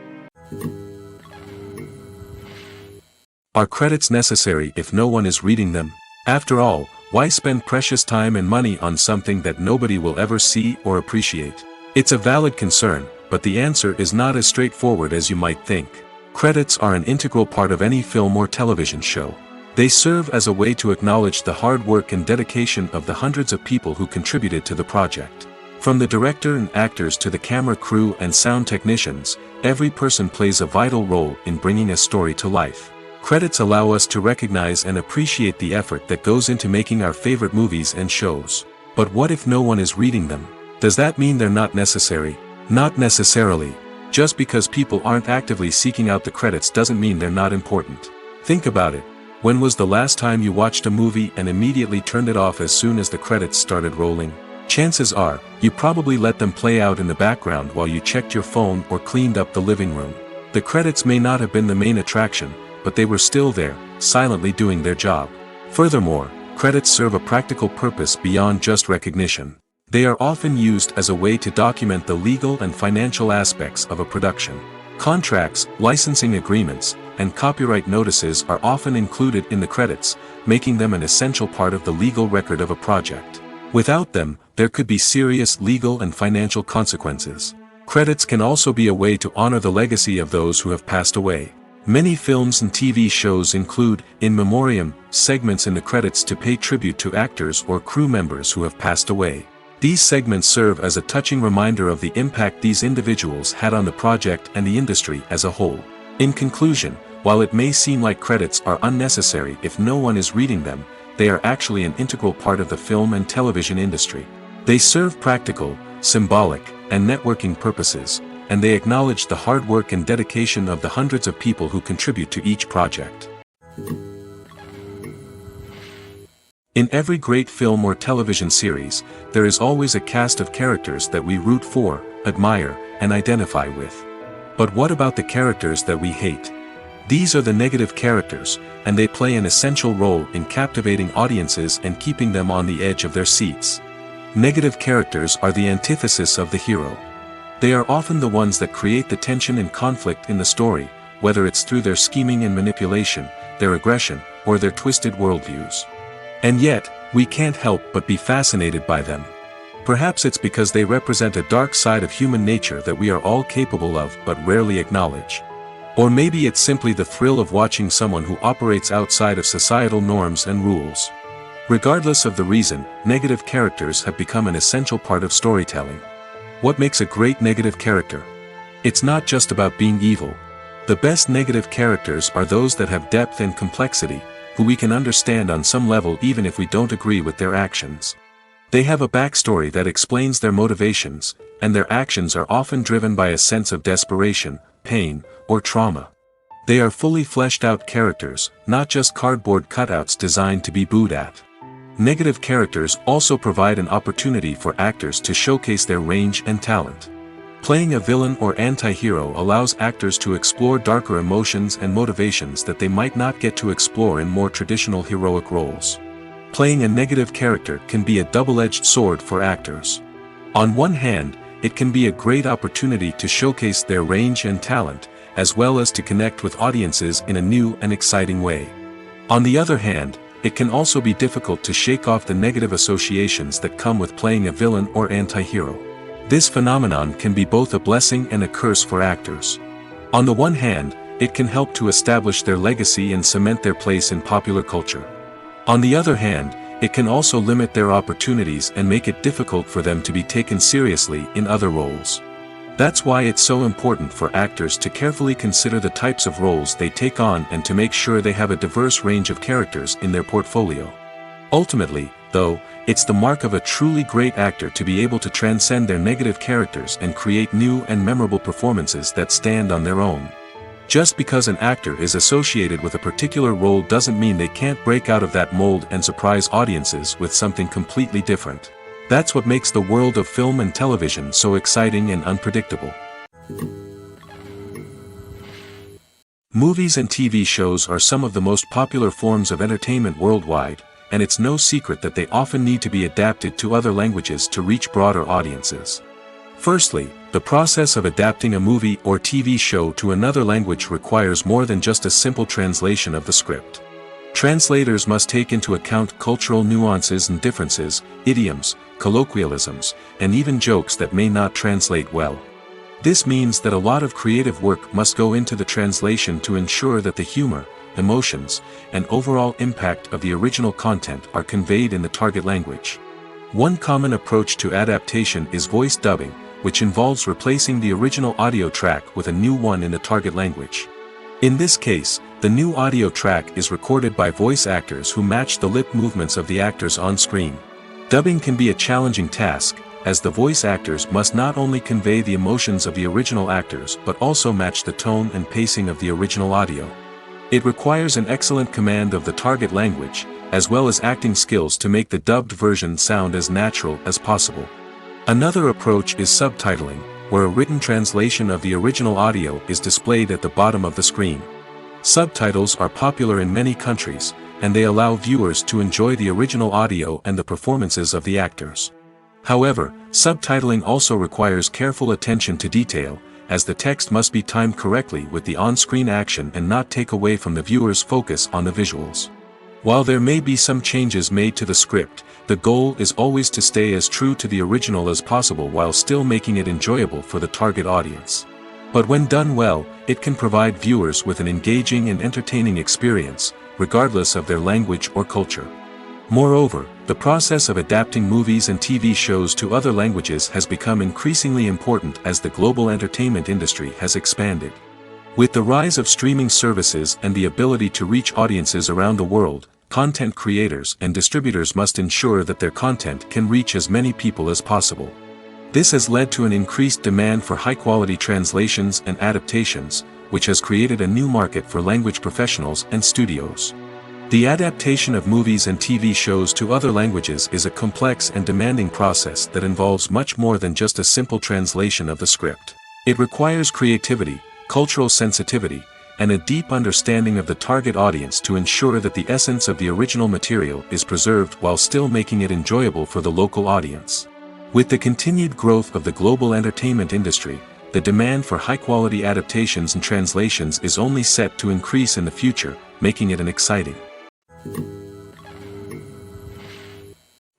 S1: Are credits necessary if no one is reading them? After all, why spend precious time and money on something that nobody will ever see or appreciate? It's a valid concern, but the answer is not as straightforward as you might think. Credits are an integral part of any film or television show. They serve as a way to acknowledge the hard work and dedication of the hundreds of people who contributed to the project. From the director and actors to the camera crew and sound technicians, every person plays a vital role in bringing a story to life. Credits allow us to recognize and appreciate the effort that goes into making our favorite movies and shows. But what if no one is reading them? Does that mean they're not necessary? Not necessarily. Just because people aren't actively seeking out the credits doesn't mean they're not important. Think about it. When was the last time you watched a movie and immediately turned it off as soon as the credits started rolling? Chances are, you probably let them play out in the background while you checked your phone or cleaned up the living room. The credits may not have been the main attraction, but they were still there, silently doing their job. Furthermore, credits serve a practical purpose beyond just recognition. They are often used as a way to document the legal and financial aspects of a production. Contracts, licensing agreements, and copyright notices are often included in the credits, making them an essential part of the legal record of a project. Without them, there could be serious legal and financial consequences. Credits can also be a way to honor the legacy of those who have passed away. Many films and TV shows include, in memoriam, segments in the credits to pay tribute to actors or crew members who have passed away. These segments serve as a touching reminder of the impact these individuals had on the project and the industry as a whole. In conclusion, while it may seem like credits are unnecessary if no one is reading them, they are actually an integral part of the film and television industry. They serve practical, symbolic, and networking purposes, and they acknowledge the hard work and dedication of the hundreds of people who contribute to each project. In every great film or television series, there is always a cast of characters that we root for, admire, and identify with. But what about the characters that we hate? These are the negative characters, and they play an essential role in captivating audiences and keeping them on the edge of their seats. Negative characters are the antithesis of the hero. They are often the ones that create the tension and conflict in the story, whether it's through their scheming and manipulation, their aggression, or their twisted worldviews. And yet, we can't help but be fascinated by them. Perhaps it's because they represent a dark side of human nature that we are all capable of but rarely acknowledge. Or maybe it's simply the thrill of watching someone who operates outside of societal norms and rules. Regardless of the reason, negative characters have become an essential part of storytelling. What makes a great negative character? It's not just about being evil. The best negative characters are those that have depth and complexity, who we can understand on some level even if we don't agree with their actions. They have a backstory that explains their motivations, and their actions are often driven by a sense of desperation, pain, or trauma. They are fully fleshed out characters, not just cardboard cutouts designed to be booed at. Negative characters also provide an opportunity for actors to showcase their range and talent. Playing a villain or anti-hero allows actors to explore darker emotions and motivations that they might not get to explore in more traditional heroic roles. Playing a negative character can be a double-edged sword for actors. On one hand, it can be a great opportunity to showcase their range and talent, as well as to connect with audiences in a new and exciting way. On the other hand, it can also be difficult to shake off the negative associations that come with playing a villain or anti-hero. This phenomenon can be both a blessing and a curse for actors. On the one hand, it can help to establish their legacy and cement their place in popular culture. On the other hand, it can also limit their opportunities and make it difficult for them to be taken seriously in other roles. That's why it's so important for actors to carefully consider the types of roles they take on and to make sure they have a diverse range of characters in their portfolio. Ultimately, though, it's the mark of a truly great actor to be able to transcend their negative characters and create new and memorable performances that stand on their own. Just because an actor is associated with a particular role doesn't mean they can't break out of that mold and surprise audiences with something completely different. That's what makes the world of film and television so exciting and unpredictable. Movies and TV shows are some of the most popular forms of entertainment worldwide, and it's no secret that they often need to be adapted to other languages to reach broader audiences. Firstly, the process of adapting a movie or TV show to another language requires more than just a simple translation of the script. Translators must take into account cultural nuances and differences, idioms, colloquialisms, and even jokes that may not translate well. This means that a lot of creative work must go into the translation to ensure that the humor, emotions, and overall impact of the original content are conveyed in the target language. One common approach to adaptation is voice dubbing, which involves replacing the original audio track with a new one in the target language. In this case, the new audio track is recorded by voice actors who match the lip movements of the actors on screen. Dubbing can be a challenging task, as the voice actors must not only convey the emotions of the original actors but also match the tone and pacing of the original audio. It requires an excellent command of the target language, as well as acting skills to make the dubbed version sound as natural as possible. Another approach is subtitling, where a written translation of the original audio is displayed at the bottom of the screen. Subtitles are popular in many countries, and they allow viewers to enjoy the original audio and the performances of the actors. However, subtitling also requires careful attention to detail, as the text must be timed correctly with the on-screen action and not take away from the viewer's focus on the visuals. While there may be some changes made to the script, the goal is always to stay as true to the original as possible while still making it enjoyable for the target audience. But when done well, it can provide viewers with an engaging and entertaining experience, regardless of their language or culture. Moreover, the process of adapting movies and TV shows to other languages has become increasingly important as the global entertainment industry has expanded. With the rise of streaming services and the ability to reach audiences around the world, content creators and distributors must ensure that their content can reach as many people as possible. This has led to an increased demand for high-quality translations and adaptations, which has created a new market for language professionals and studios. The adaptation of movies and TV shows to other languages is a complex and demanding process that involves much more than just a simple translation of the script. It requires creativity, cultural sensitivity, and a deep understanding of the target audience to ensure that the essence of the original material is preserved while still making it enjoyable for the local audience. With the continued growth of the global entertainment industry, the demand for high-quality adaptations and translations is only set to increase in the future, making it an exciting.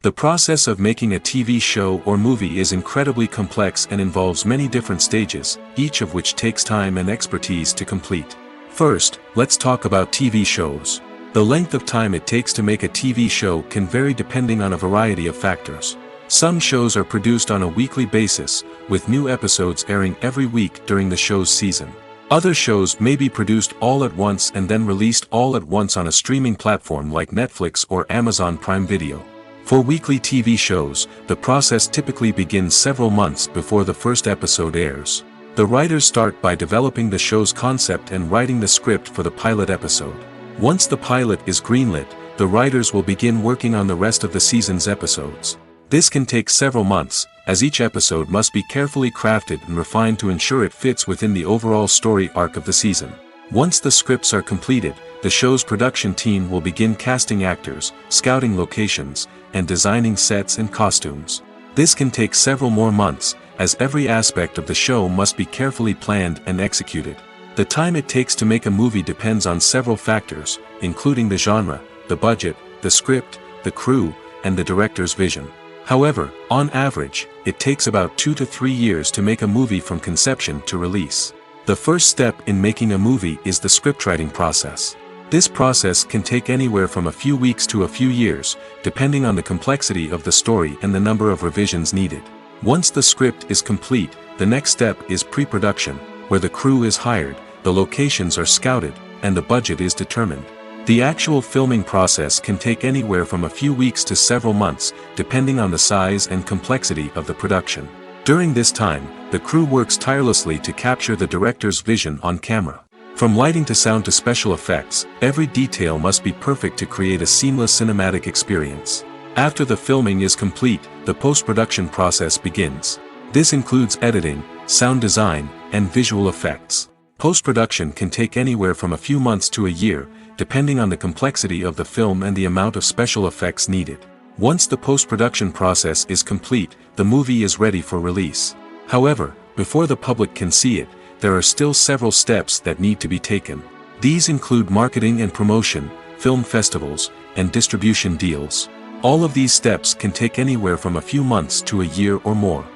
S1: The process of making a TV show or movie is incredibly complex and involves many different stages, each of which takes time and expertise to complete. First, let's talk about TV shows. The length of time it takes to make a TV show can vary depending on a variety of factors. Some shows are produced on a weekly basis, with new episodes airing every week during the show's season. Other shows may be produced all at once and then released all at once on a streaming platform like Netflix or Amazon Prime Video. For weekly TV shows, the process typically begins several months before the first episode airs. The writers start by developing the show's concept and writing the script for the pilot episode. Once the pilot is greenlit, the writers will begin working on the rest of the season's episodes. This can take several months, as each episode must be carefully crafted and refined to ensure it fits within the overall story arc of the season. Once the scripts are completed, the show's production team will begin casting actors, scouting locations, and designing sets and costumes. This can take several more months, as every aspect of the show must be carefully planned and executed. The time it takes to make a movie depends on several factors, including the genre, the budget, the script, the crew, and the director's vision. However, on average, it takes about 2 to 3 years to make a movie from conception to release. The first step in making a movie is the scriptwriting process. This process can take anywhere from a few weeks to a few years, depending on the complexity of the story and the number of revisions needed. Once the script is complete, the next step is pre-production, where the crew is hired, the locations are scouted, and the budget is determined. The actual filming process can take anywhere from a few weeks to several months, depending on the size and complexity of the production. During this time, the crew works tirelessly to capture the director's vision on camera. From lighting to sound to special effects, every detail must be perfect to create a seamless cinematic experience. After the filming is complete, the post-production process begins. This includes editing, sound design, and visual effects. Post-production can take anywhere from a few months to a year, depending on the complexity of the film and the amount of special effects needed. Once the post-production process is complete, the movie is ready for release. However, before the public can see it, there are still several steps that need to be taken. These include marketing and promotion, film festivals, and distribution deals. All of these steps can take anywhere from a few months to a year or more.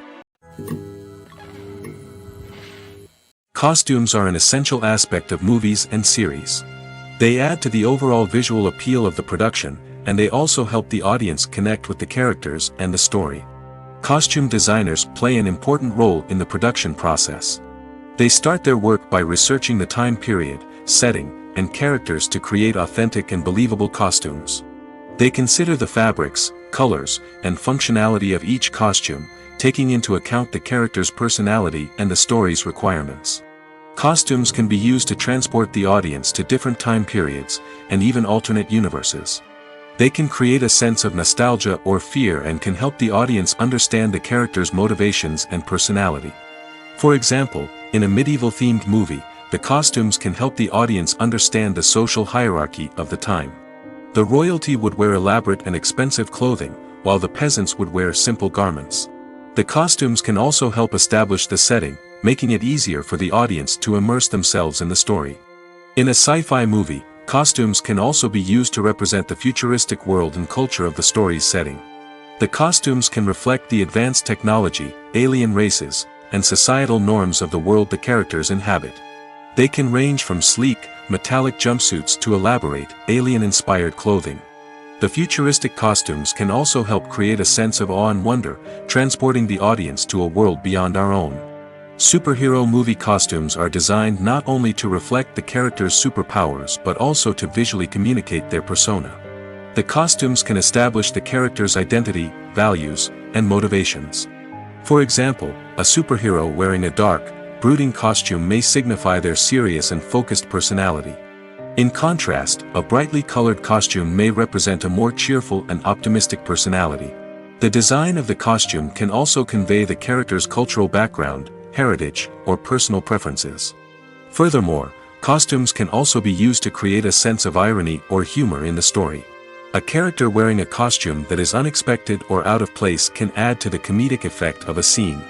S1: Costumes are an essential aspect of movies and series. They add to the overall visual appeal of the production, and they also help the audience connect with the characters and the story. Costume designers play an important role in the production process. They start their work by researching the time period, setting, and characters to create authentic and believable costumes. They consider the fabrics, colors, and functionality of each costume, taking into account the character's personality and the story's requirements. Costumes can be used to transport the audience to different time periods, and even alternate universes. They can create a sense of nostalgia or fear and can help the audience understand the character's motivations and personality. For example, in a medieval-themed movie, the costumes can help the audience understand the social hierarchy of the time. The royalty would wear elaborate and expensive clothing, while the peasants would wear simple garments. The costumes can also help establish the setting, making it easier for the audience to immerse themselves in the story. In a sci-fi movie, costumes can also be used to represent the futuristic world and culture of the story's setting. The costumes can reflect the advanced technology, alien races, and societal norms of the world the characters inhabit. They can range from sleek, metallic jumpsuits to elaborate, alien-inspired clothing. The futuristic costumes can also help create a sense of awe and wonder, transporting the audience to a world beyond our own. Superhero movie costumes are designed not only to reflect the character's superpowers but also to visually communicate their persona. The costumes can establish the character's identity, values, and motivations. For example, a superhero wearing a dark, brooding costume may signify their serious and focused personality. In contrast, a brightly colored costume may represent a more cheerful and optimistic personality. The design of the costume can also convey the character's cultural background, heritage, or personal preferences. Furthermore, costumes can also be used to create a sense of irony or humor in the story. A character wearing a costume that is unexpected or out of place can add to the comedic effect of a scene.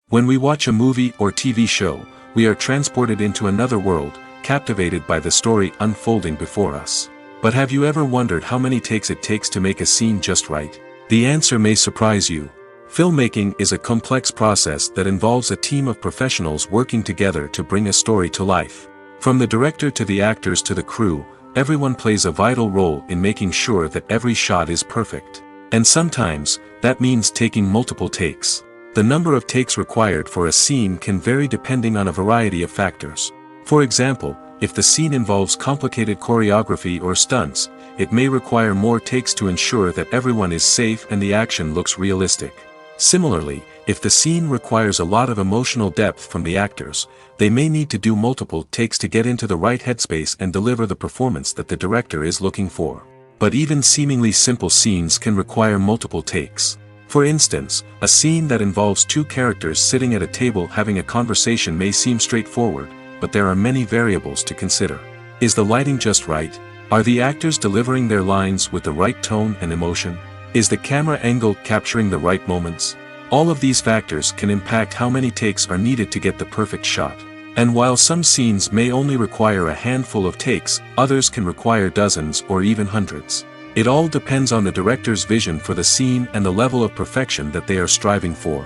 S1: When we watch a movie or TV show, we are transported into another world, captivated by the story unfolding before us. But have you ever wondered how many takes it takes to make a scene just right? The answer may surprise you. Filmmaking is a complex process that involves a team of professionals working together to bring a story to life. From the director to the actors to the crew, everyone plays a vital role in making sure that every shot is perfect. And sometimes, that means taking multiple takes. The number of takes required for a scene can vary depending on a variety of factors. For example, if the scene involves complicated choreography or stunts, it may require more takes to ensure that everyone is safe and the action looks realistic. Similarly, if the scene requires a lot of emotional depth from the actors, they may need to do multiple takes to get into the right headspace and deliver the performance that the director is looking for. But even seemingly simple scenes can require multiple takes. For instance, a scene that involves two characters sitting at a table having a conversation may seem straightforward, but there are many variables to consider. Is the lighting just right? Are the actors delivering their lines with the right tone and emotion? Is the camera angle capturing the right moments? All of these factors can impact how many takes are needed to get the perfect shot. And while some scenes may only require a handful of takes, others can require dozens or even hundreds. It all depends on the director's vision for the scene and the level of perfection that they are striving for.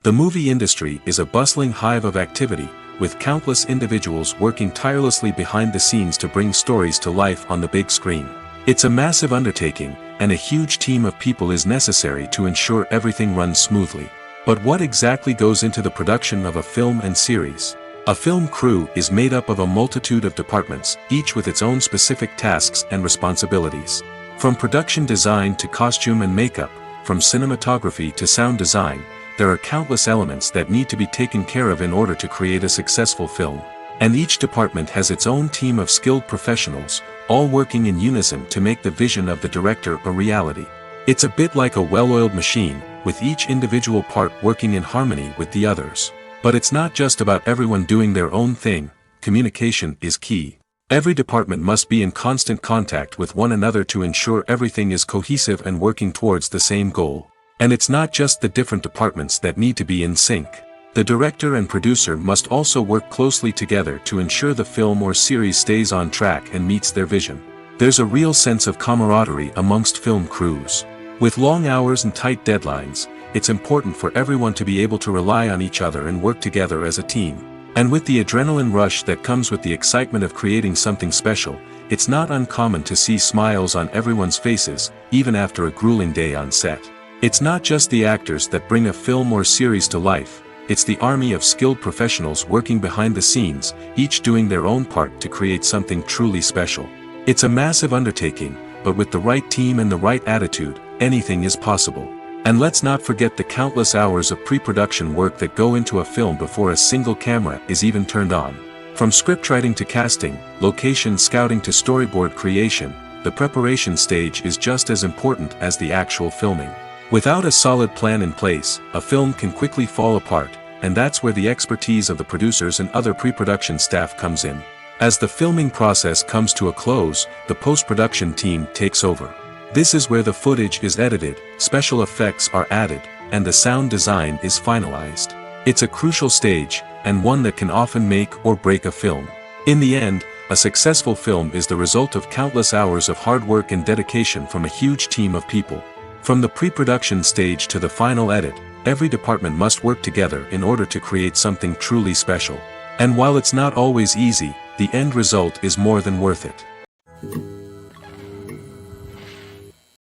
S1: The movie industry is a bustling hive of activity, with countless individuals working tirelessly behind the scenes to bring stories to life on the big screen. It's a massive undertaking, and a huge team of people is necessary to ensure everything runs smoothly. But what exactly goes into the production of a film and series? A film crew is made up of a multitude of departments, each with its own specific tasks and responsibilities. From production design to costume and makeup, from cinematography to sound design, there are countless elements that need to be taken care of in order to create a successful film. And each department has its own team of skilled professionals, all working in unison to make the vision of the director a reality. It's a bit like a well-oiled machine, with each individual part working in harmony with the others. But it's not just about everyone doing their own thing. Communication is key. Every department must be in constant contact with one another to ensure everything is cohesive and working towards the same goal. And it's not just the different departments that need to be in sync. The director and producer must also work closely together to ensure the film or series stays on track and meets their vision. There's a real sense of camaraderie amongst film crews. With long hours and tight deadlines, it's important for everyone to be able to rely on each other and work together as a team. And with the adrenaline rush that comes with the excitement of creating something special, it's not uncommon to see smiles on everyone's faces, even after a grueling day on set. It's not just the actors that bring a film or series to life, it's the army of skilled professionals working behind the scenes, each doing their own part to create something truly special. It's a massive undertaking, but with the right team and the right attitude, anything is possible. And let's not forget the countless hours of pre-production work that go into a film before a single camera is even turned on. From scriptwriting to casting, location scouting to storyboard creation, the preparation stage is just as important as the actual filming. Without a solid plan in place, a film can quickly fall apart, and that's where the expertise of the producers and other pre-production staff comes in. As the filming process comes to a close, the post-production team takes over. This is where the footage is edited, special effects are added, and the sound design is finalized. It's a crucial stage, and one that can often make or break a film. In the end, a successful film is the result of countless hours of hard work and dedication from a huge team of people. From the pre-production stage to the final edit, every department must work together in order to create something truly special. And while it's not always easy, the end result is more than worth it.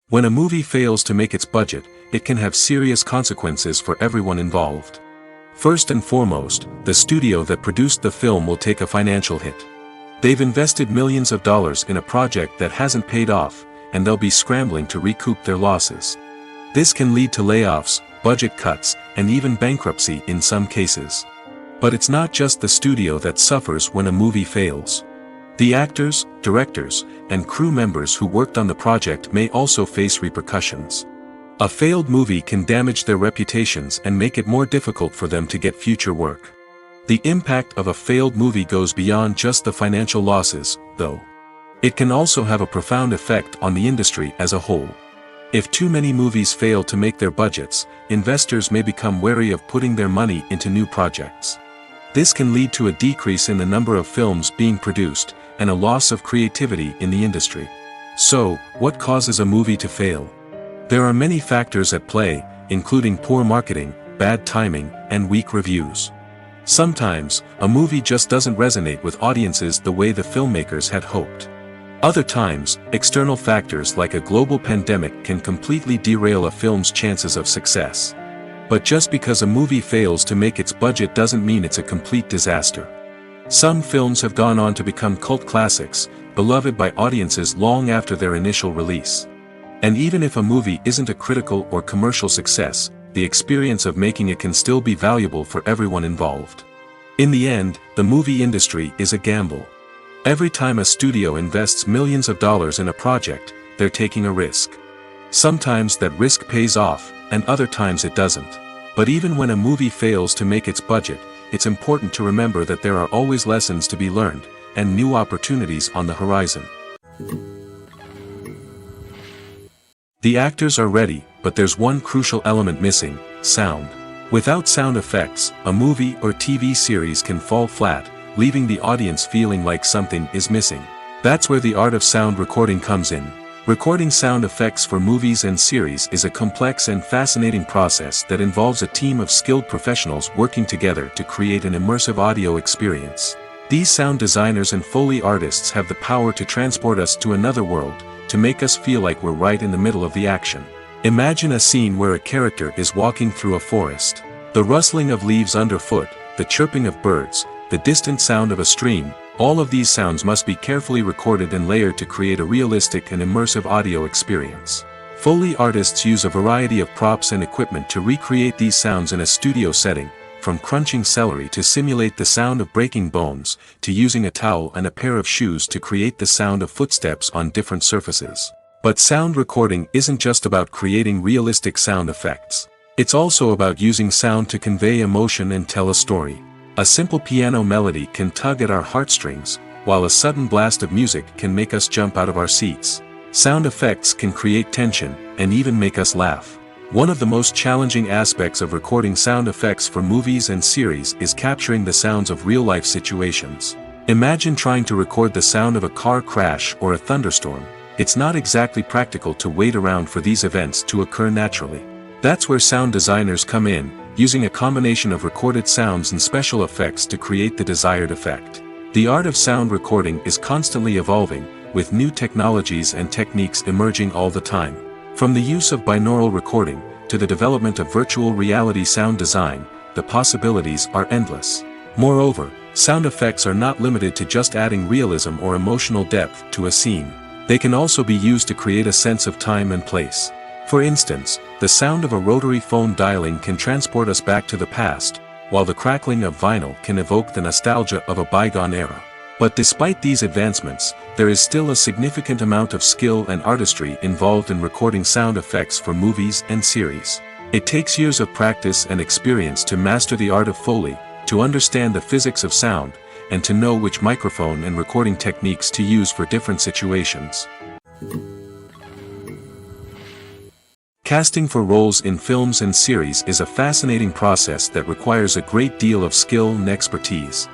S1: When a movie fails to make its budget, it can have serious consequences for everyone involved. First and foremost, the studio that produced the film will take a financial hit. They've invested millions of dollars in a project that hasn't paid off, and they'll be scrambling to recoup their losses. This can lead to layoffs, budget cuts, and even bankruptcy in some cases. But it's not just the studio that suffers when a movie fails. The actors, directors, and crew members who worked on the project may also face repercussions. A failed movie can damage their reputations and make it more difficult for them to get future work. The impact of a failed movie goes beyond just the financial losses, though. It can also have a profound effect on the industry as a whole. If too many movies fail to make their budgets, investors may become wary of putting their money into new projects. This can lead to a decrease in the number of films being produced, and a loss of creativity in the industry. So, what causes a movie to fail? There are many factors at play, including poor marketing, bad timing, and weak reviews. Sometimes, a movie just doesn't resonate with audiences the way the filmmakers had hoped. Other times, external factors like a global pandemic can completely derail a film's chances of success. But just because a movie fails to make its budget doesn't mean it's a complete disaster. Some films have gone on to become cult classics, beloved by audiences long after their initial release. And even if a movie isn't a critical or commercial success, the experience of making it can still be valuable for everyone involved. In the end, the movie industry is a gamble. Every time a studio invests millions of dollars in a project, they're taking a risk. Sometimes that risk pays off, and other times it doesn't. But even when a movie fails to make its budget, it's important to remember that there are always lessons to be learned, and new opportunities on the horizon. The actors are ready, but there's one crucial element missing: sound. Without sound effects, a movie or TV series can fall flat, leaving the audience feeling like something is missing. That's where the art of sound recording comes in. Recording sound effects for movies and series is a complex and fascinating process that involves a team of skilled professionals working together to create an immersive audio experience. These sound designers and Foley artists have the power to transport us to another world, to make us feel like we're right in the middle of the action. Imagine a scene where a character is walking through a forest. The rustling of leaves underfoot, the chirping of birds, the distant sound of a stream, all of these sounds must be carefully recorded and layered to create a realistic and immersive audio experience. Foley artists use a variety of props and equipment to recreate these sounds in a studio setting, from crunching celery to simulate the sound of breaking bones, to using a towel and a pair of shoes to create the sound of footsteps on different surfaces. But sound recording isn't just about creating realistic sound effects. It's also about using sound to convey emotion and tell a story. A simple piano melody can tug at our heartstrings, while a sudden blast of music can make us jump out of our seats. Sound effects can create tension, and even make us laugh. One of the most challenging aspects of recording sound effects for movies and series is capturing the sounds of real-life situations. Imagine trying to record the sound of a car crash or a thunderstorm. It's not exactly practical to wait around for these events to occur naturally. That's where sound designers come in, using a combination of recorded sounds and special effects to create the desired effect. The art of sound recording is constantly evolving, with new technologies and techniques emerging all the time. From the use of binaural recording, to the development of virtual reality sound design, the possibilities are endless. Moreover, sound effects are not limited to just adding realism or emotional depth to a scene. They can also be used to create a sense of time and place. For instance, the sound of a rotary phone dialing can transport us back to the past, while the crackling of vinyl can evoke the nostalgia of a bygone era. But despite these advancements, there is still a significant amount of skill and artistry involved in recording sound effects for movies and series. It takes years of practice and experience to master the art of Foley, to understand the physics of sound, and to know which microphone and recording techniques to use for different situations. Casting for roles in films and series is a fascinating process that requires a great deal of skill and expertise.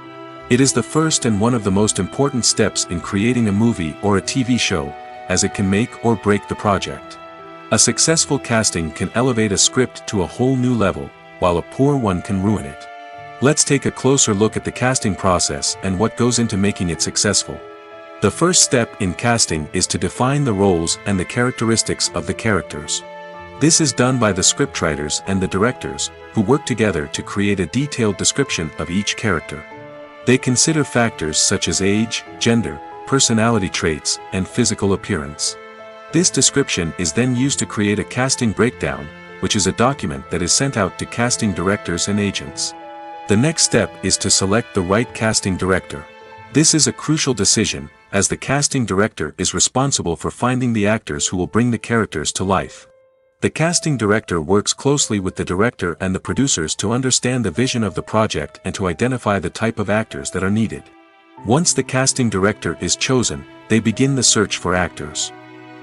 S1: It is the first and one of the most important steps in creating a movie or a TV show, as it can make or break the project. A successful casting can elevate a script to a whole new level, while a poor one can ruin it. Let's take a closer look at the casting process and what goes into making it successful. The first step in casting is to define the roles and the characteristics of the characters. This is done by the scriptwriters and the directors, who work together to create a detailed description of each character. They consider factors such as age, gender, personality traits, and physical appearance. This description is then used to create a casting breakdown, which is a document that is sent out to casting directors and agents. The next step is to select the right casting director. This is a crucial decision, as the casting director is responsible for finding the actors who will bring the characters to life. The casting director works closely with the director and the producers to understand the vision of the project and to identify the type of actors that are needed. Once the casting director is chosen, they begin the search for actors.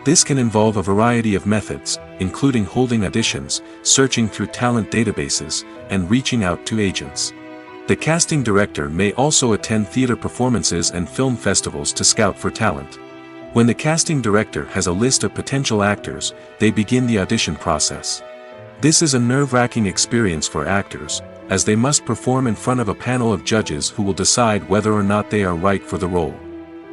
S1: This can involve a variety of methods, including holding auditions, searching through talent databases, and reaching out to agents. The casting director may also attend theater performances and film festivals to scout for talent. When the casting director has a list of potential actors, they begin the audition process. This is a nerve-wracking experience for actors, as they must perform in front of a panel of judges who will decide whether or not they are right for the role.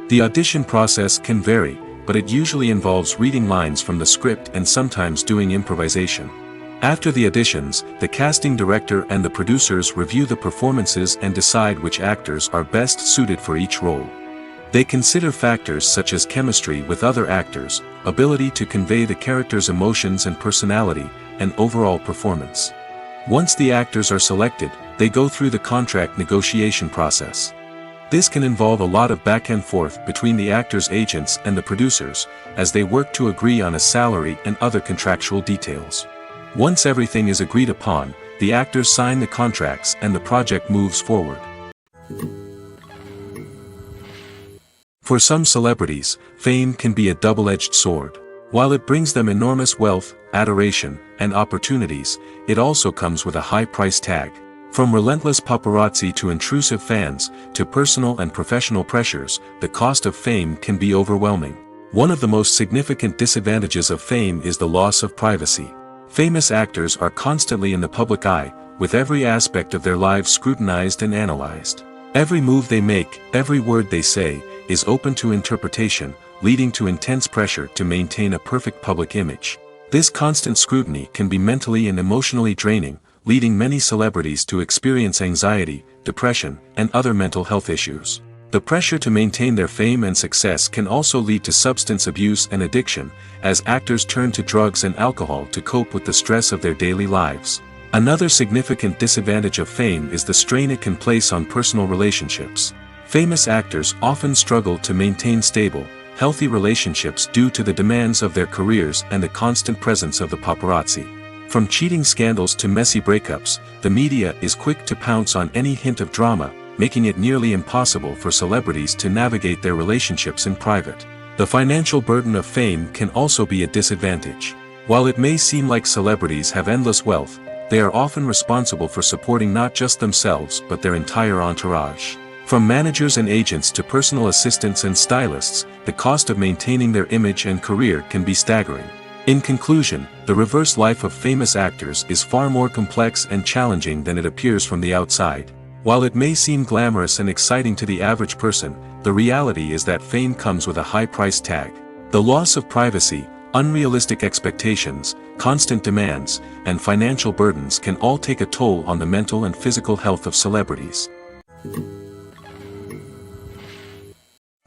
S1: The audition process can vary, but it usually involves reading lines from the script and sometimes doing improvisation. After the auditions, the casting director and the producers review the performances and decide which actors are best suited for each role. They consider factors such as chemistry with other actors, ability to convey the character's emotions and personality, and overall performance. Once the actors are selected, they go through the contract negotiation process. This can involve a lot of back and forth between the actors' agents and the producers, as they work to agree on a salary and other contractual details. Once everything is agreed upon, the actors sign the contracts and the project moves forward. For some celebrities, fame can be a double-edged sword. While it brings them enormous wealth, adoration, and opportunities, it also comes with a high price tag. From relentless paparazzi to intrusive fans, to personal and professional pressures, the cost of fame can be overwhelming. One of the most significant disadvantages of fame is the loss of privacy. Famous actors are constantly in the public eye, with every aspect of their lives scrutinized and analyzed. Every move they make, every word they say, is open to interpretation, leading to intense pressure to maintain a perfect public image. This constant scrutiny can be mentally and emotionally draining, leading many celebrities to experience anxiety, depression, and other mental health issues. The pressure to maintain their fame and success can also lead to substance abuse and addiction, as actors turn to drugs and alcohol to cope with the stress of their daily lives. Another significant disadvantage of fame is the strain it can place on personal relationships. Famous actors often struggle to maintain stable, healthy relationships due to the demands of their careers and the constant presence of the paparazzi. From cheating scandals to messy breakups, the media is quick to pounce on any hint of drama, making it nearly impossible for celebrities to navigate their relationships in private. The financial burden of fame can also be a disadvantage. While it may seem like celebrities have endless wealth, they are often responsible for supporting not just themselves but their entire entourage. From managers and agents to personal assistants and stylists, the cost of maintaining their image and career can be staggering. In conclusion, the reverse life of famous actors is far more complex and challenging than it appears from the outside. While it may seem glamorous and exciting to the average person, the reality is that fame comes with a high price tag. The loss of privacy, unrealistic expectations, constant demands, and financial burdens can all take a toll on the mental and physical health of celebrities.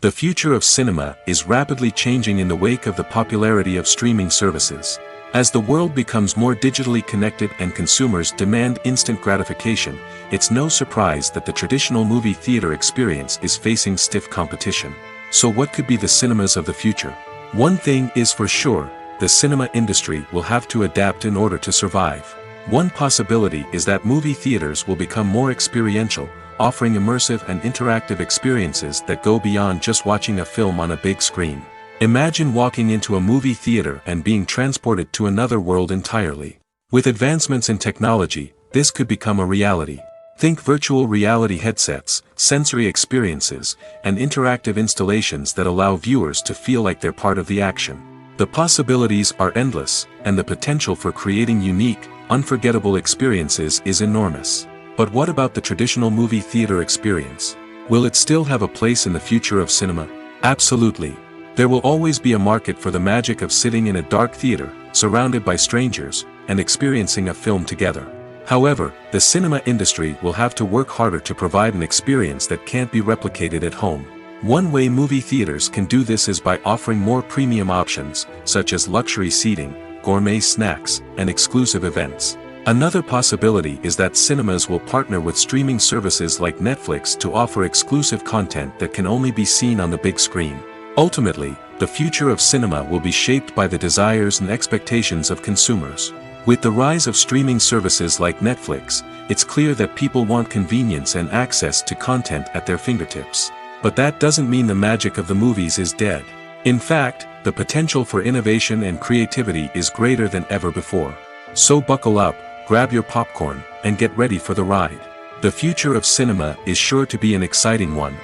S1: The future of cinema is rapidly changing in the wake of the popularity of streaming services. As the world becomes more digitally connected and consumers demand instant gratification, it's no surprise that the traditional movie theater experience is facing stiff competition. So what could be the cinemas of the future? One thing is for sure, the cinema industry will have to adapt in order to survive. One possibility is that movie theaters will become more experiential, offering immersive and interactive experiences that go beyond just watching a film on a big screen. Imagine walking into a movie theater and being transported to another world entirely. With advancements in technology, this could become a reality. Think virtual reality headsets, sensory experiences, and interactive installations that allow viewers to feel like they're part of the action. The possibilities are endless, and the potential for creating unique, unforgettable experiences is enormous. But what about the traditional movie theater experience? Will it still have a place in the future of cinema? Absolutely. There will always be a market for the magic of sitting in a dark theater, surrounded by strangers, and experiencing a film together. However, the cinema industry will have to work harder to provide an experience that can't be replicated at home. One way movie theaters can do this is by offering more premium options, such as luxury seating, gourmet snacks, and exclusive events. Another possibility is that cinemas will partner with streaming services like Netflix to offer exclusive content that can only be seen on the big screen. Ultimately, the future of cinema will be shaped by the desires and expectations of consumers. With the rise of streaming services like Netflix, it's clear that people want convenience and access to content at their fingertips. But that doesn't mean the magic of the movies is dead. In fact, the potential for innovation and creativity is greater than ever before. So buckle up, grab your popcorn, and get ready for the ride. The future of cinema is sure to be an exciting one.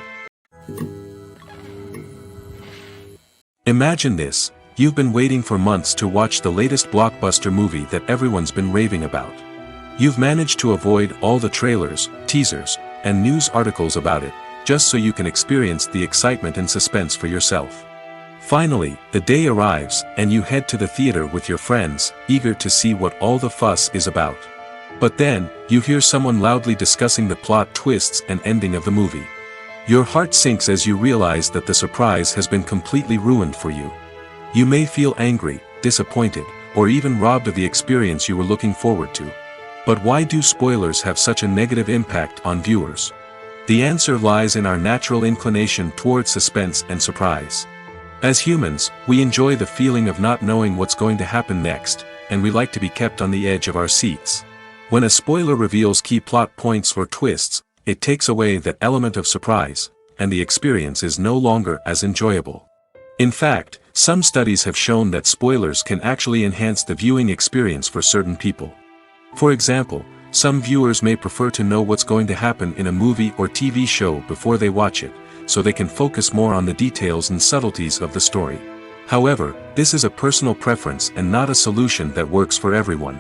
S1: Imagine this, you've been waiting for months to watch the latest blockbuster movie that everyone's been raving about. You've managed to avoid all the trailers, teasers, and news articles about it, just so you can experience the excitement and suspense for yourself. Finally, the day arrives, and you head to the theater with your friends, eager to see what all the fuss is about. But then, you hear someone loudly discussing the plot twists and ending of the movie. Your heart sinks as you realize that the surprise has been completely ruined for you. You may feel angry, disappointed, or even robbed of the experience you were looking forward to. But why do spoilers have such a negative impact on viewers? The answer lies in our natural inclination towards suspense and surprise. As humans, we enjoy the feeling of not knowing what's going to happen next, and we like to be kept on the edge of our seats. When a spoiler reveals key plot points or twists, it takes away that element of surprise, and the experience is no longer as enjoyable. In fact, some studies have shown that spoilers can actually enhance the viewing experience for certain people. For example, some viewers may prefer to know what's going to happen in a movie or TV show before they watch it, so they can focus more on the details and subtleties of the story. However, this is a personal preference and not a solution that works for everyone.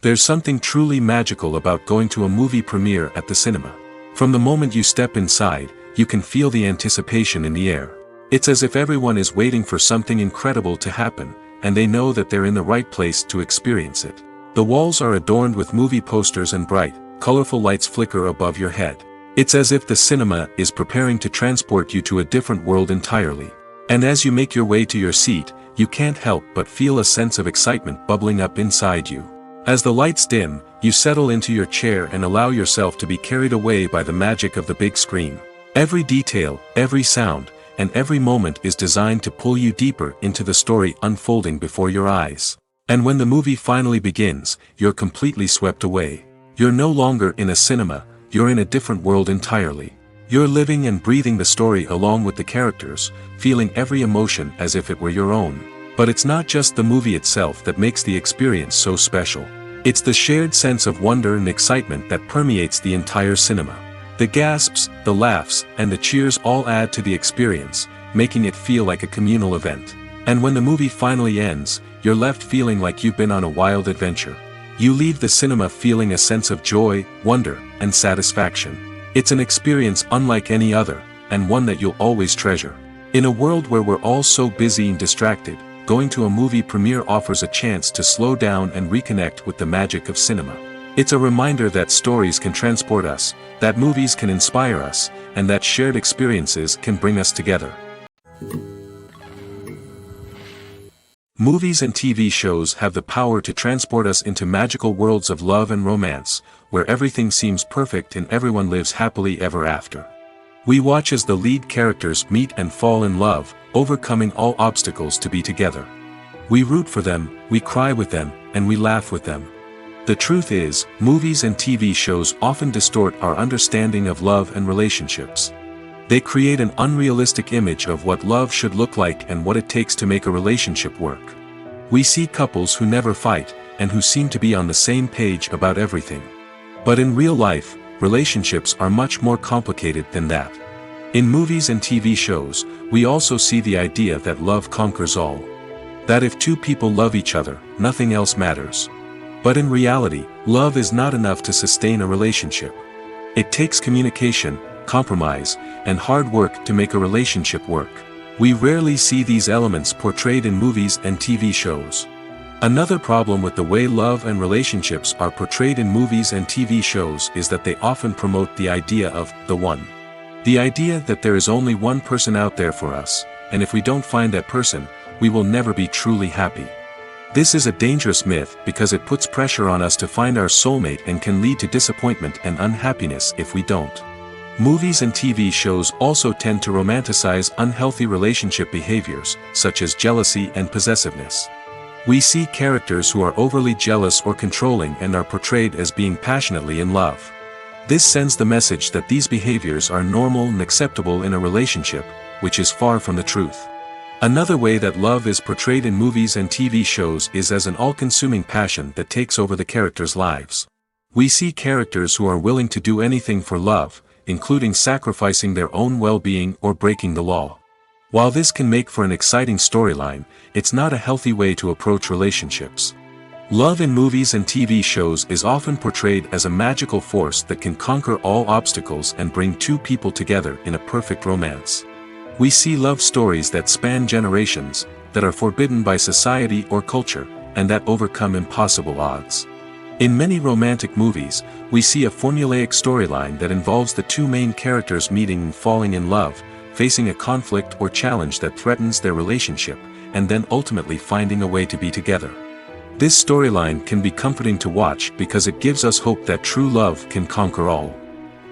S1: There's something truly magical about going to a movie premiere at the cinema. From the moment you step inside, you can feel the anticipation in the air. It's as if everyone is waiting for something incredible to happen, and they know that they're in the right place to experience it. The walls are adorned with movie posters and bright, colorful lights flicker above your head. It's as if the cinema is preparing to transport you to a different world entirely. And as you make your way to your seat, you can't help but feel a sense of excitement bubbling up inside you. As the lights dim, you settle into your chair and allow yourself to be carried away by the magic of the big screen. Every detail, every sound, and every moment is designed to pull you deeper into the story unfolding before your eyes. And when the movie finally begins, you're completely swept away. You're no longer in a cinema, you're in a different world entirely. You're living and breathing the story along with the characters, feeling every emotion as if it were your own. But it's not just the movie itself that makes the experience so special. It's the shared sense of wonder and excitement that permeates the entire cinema. The gasps, the laughs, and the cheers all add to the experience, making it feel like a communal event. And when the movie finally ends, you're left feeling like you've been on a wild adventure. You leave the cinema feeling a sense of joy, wonder, and satisfaction. It's an experience unlike any other, and one that you'll always treasure. In a world where we're all so busy and distracted, going to a movie premiere offers a chance to slow down and reconnect with the magic of cinema. It's a reminder that stories can transport us, that movies can inspire us, and that shared experiences can bring us together. Movies and TV shows have the power to transport us into magical worlds of love and romance, where everything seems perfect and everyone lives happily ever after. We watch as the lead characters meet and fall in love, overcoming all obstacles to be together. We root for them, we cry with them, and we laugh with them. The truth is, movies and TV shows often distort our understanding of love and relationships. They create an unrealistic image of what love should look like and what it takes to make a relationship work. We see couples who never fight, and who seem to be on the same page about everything. But in real life, relationships are much more complicated than that. In movies and TV shows, we also see the idea that love conquers all. That if two people love each other, nothing else matters. But in reality, love is not enough to sustain a relationship. It takes communication, compromise, and hard work to make a relationship work. We rarely see these elements portrayed in movies and TV shows. Another problem with the way love and relationships are portrayed in movies and TV shows is that they often promote the idea of the one. The idea that there is only one person out there for us, and if we don't find that person, we will never be truly happy. This is a dangerous myth because it puts pressure on us to find our soulmate and can lead to disappointment and unhappiness if we don't. Movies and TV shows also tend to romanticize unhealthy relationship behaviors, such as jealousy and possessiveness. We see characters who are overly jealous or controlling and are portrayed as being passionately in love. This sends the message that these behaviors are normal and acceptable in a relationship, which is far from the truth. Another way that love is portrayed in movies and TV shows is as an all-consuming passion that takes over the characters' lives. We see characters who are willing to do anything for love, including sacrificing their own well-being or breaking the law. While this can make for an exciting storyline, it's not a healthy way to approach relationships. Love in movies and TV shows is often portrayed as a magical force that can conquer all obstacles and bring two people together in a perfect romance. We see love stories that span generations, that are forbidden by society or culture, and that overcome impossible odds. In many romantic movies, we see a formulaic storyline that involves the two main characters meeting and falling in love, facing a conflict or challenge that threatens their relationship, and then ultimately finding a way to be together. This storyline can be comforting to watch because it gives us hope that true love can conquer all.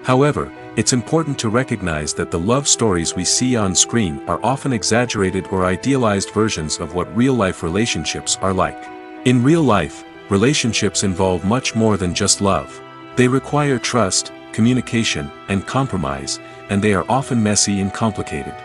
S1: However, it's important to recognize that the love stories we see on screen are often exaggerated or idealized versions of what real-life relationships are like. In real life, relationships involve much more than just love. They require trust, communication, and compromise, and they are often messy and complicated.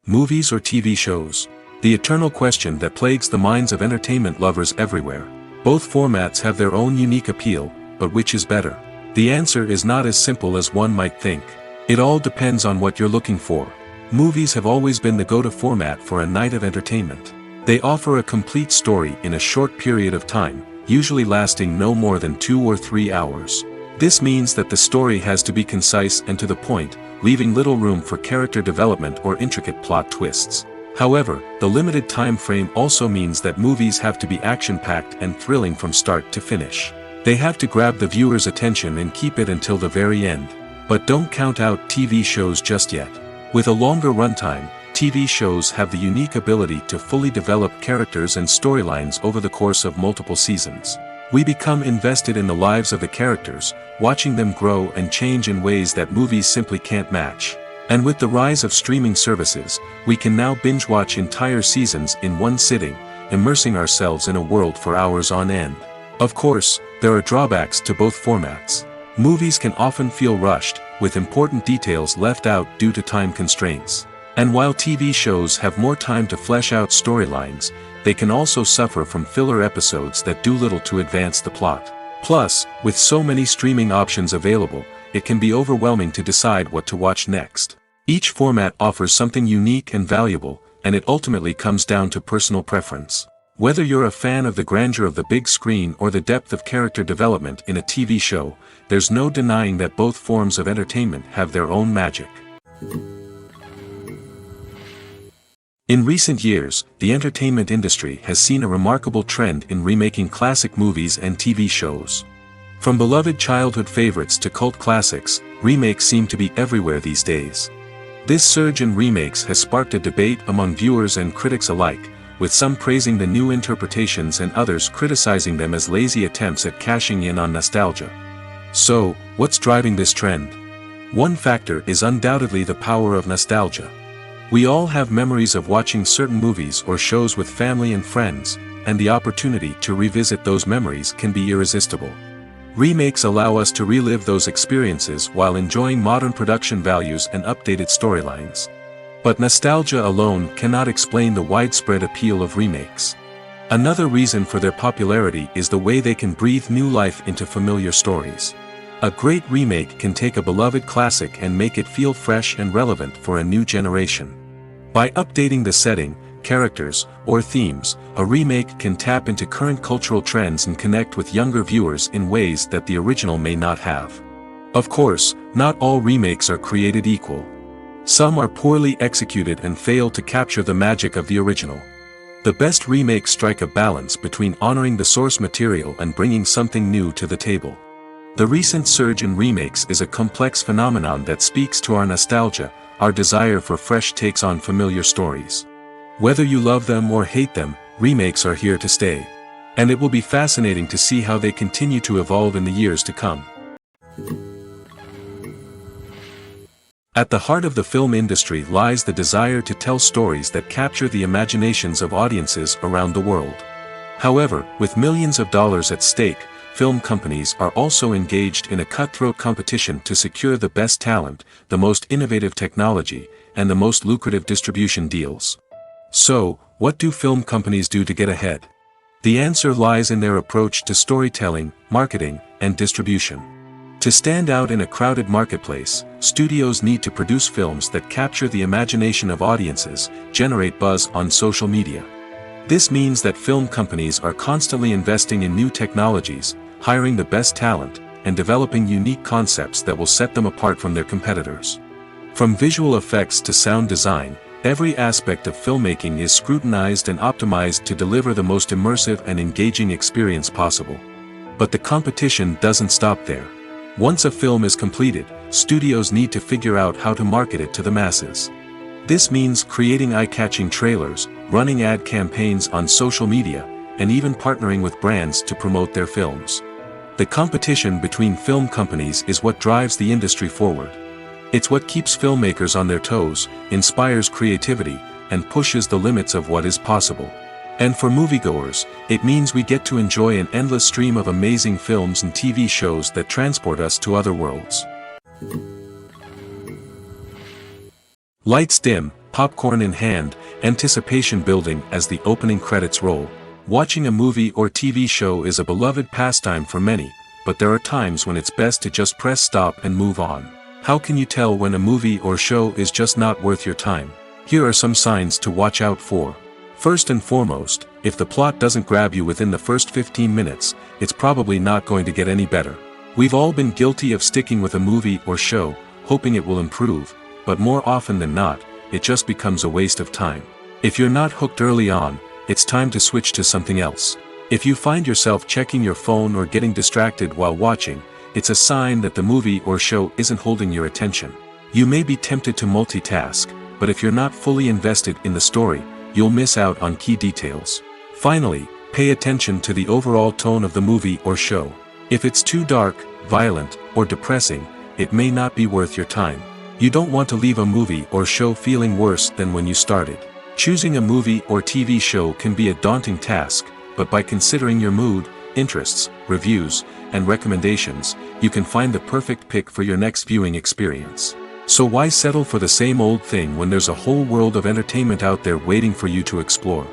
S1: Movies or TV shows? The eternal question that plagues the minds of entertainment lovers everywhere. Both formats have their own unique appeal, but which is better? The answer is not as simple as one might think. It all depends on what you're looking for. Movies have always been the go-to format for a night of entertainment. They offer a complete story in a short period of time, usually lasting no more than 2 or 3 hours. This means that the story has to be concise and to the point, leaving little room for character development or intricate plot twists. However, the limited time frame also means that movies have to be action-packed and thrilling from start to finish. They have to grab the viewer's attention and keep it until the very end. But don't count out TV shows just yet. With a longer runtime, TV shows have the unique ability to fully develop characters and storylines over the course of multiple seasons. We become invested in the lives of the characters, watching them grow and change in ways that movies simply can't match. And with the rise of streaming services, we can now binge-watch entire seasons in one sitting, immersing ourselves in a world for hours on end. Of course, there are drawbacks to both formats. Movies can often feel rushed, with important details left out due to time constraints. And while TV shows have more time to flesh out storylines, they can also suffer from filler episodes that do little to advance the plot. Plus, with so many streaming options available, it can be overwhelming to decide what to watch next. Each format offers something unique and valuable, and it ultimately comes down to personal preference. Whether you're a fan of the grandeur of the big screen or the depth of character development in a TV show, there's no denying that both forms of entertainment have their own magic. In recent years, the entertainment industry has seen a remarkable trend in remaking classic movies and TV shows. From beloved childhood favorites to cult classics, remakes seem to be everywhere these days. This surge in remakes has sparked a debate among viewers and critics alike, with some praising the new interpretations and others criticizing them as lazy attempts at cashing in on nostalgia. So, what's driving this trend? One factor is undoubtedly the power of nostalgia. We all have memories of watching certain movies or shows with family and friends, and the opportunity to revisit those memories can be irresistible. Remakes allow us to relive those experiences while enjoying modern production values and updated storylines. But nostalgia alone cannot explain the widespread appeal of remakes. Another reason for their popularity is the way they can breathe new life into familiar stories. A great remake can take a beloved classic and make it feel fresh and relevant for a new generation. By updating the setting, characters, or themes, a remake can tap into current cultural trends and connect with younger viewers in ways that the original may not have. Of course, not all remakes are created equal. Some are poorly executed and fail to capture the magic of the original. The best remakes strike a balance between honoring the source material and bringing something new to the table. The recent surge in remakes is a complex phenomenon that speaks to our nostalgia, our desire for fresh takes on familiar stories. Whether you love them or hate them, remakes are here to stay. And it will be fascinating to see how they continue to evolve in the years to come. At the heart of the film industry lies the desire to tell stories that capture the imaginations of audiences around the world. However, with millions of dollars at stake, film companies are also engaged in a cutthroat competition to secure the best talent, the most innovative technology, and the most lucrative distribution deals. So, what do film companies do to get ahead? The answer lies in their approach to storytelling, marketing, and distribution. To stand out in a crowded marketplace, studios need to produce films that capture the imagination of audiences, generate buzz on social media, This means that film companies are constantly investing in new technologies, hiring the best talent, and developing unique concepts that will set them apart from their competitors. From visual effects to sound design, every aspect of filmmaking is scrutinized and optimized to deliver the most immersive and engaging experience possible. But the competition doesn't stop there. Once a film is completed, studios need to figure out how to market it to the masses. This means creating eye-catching trailers, running ad campaigns on social media, and even partnering with brands to promote their films. The competition between film companies is what drives the industry forward. It's what keeps filmmakers on their toes, inspires creativity, and pushes the limits of what is possible. And for moviegoers, it means we get to enjoy an endless stream of amazing films and TV shows that transport us to other worlds. Lights dim, popcorn in hand, anticipation building as the opening credits roll. Watching a movie or TV show is a beloved pastime for many, but there are times when it's best to just press stop and move on. How can you tell when a movie or show is just not worth your time? Here are some signs to watch out for. First and foremost, if the plot doesn't grab you within the first 15 minutes, it's probably not going to get any better. We've all been guilty of sticking with a movie or show, hoping it will improve, but more often than not, it just becomes a waste of time. If you're not hooked early on, it's time to switch to something else. If you find yourself checking your phone or getting distracted while watching, it's a sign that the movie or show isn't holding your attention. You may be tempted to multitask, but if you're not fully invested in the story, you'll miss out on key details. Finally, pay attention to the overall tone of the movie or show. If it's too dark, violent, or depressing, it may not be worth your time. You don't want to leave a movie or show feeling worse than when you started. Choosing a movie or TV show can be a daunting task, but by considering your mood, interests, reviews, and recommendations, you can find the perfect pick for your next viewing experience. So why settle for the same old thing when there's a whole world of entertainment out there waiting for you to explore?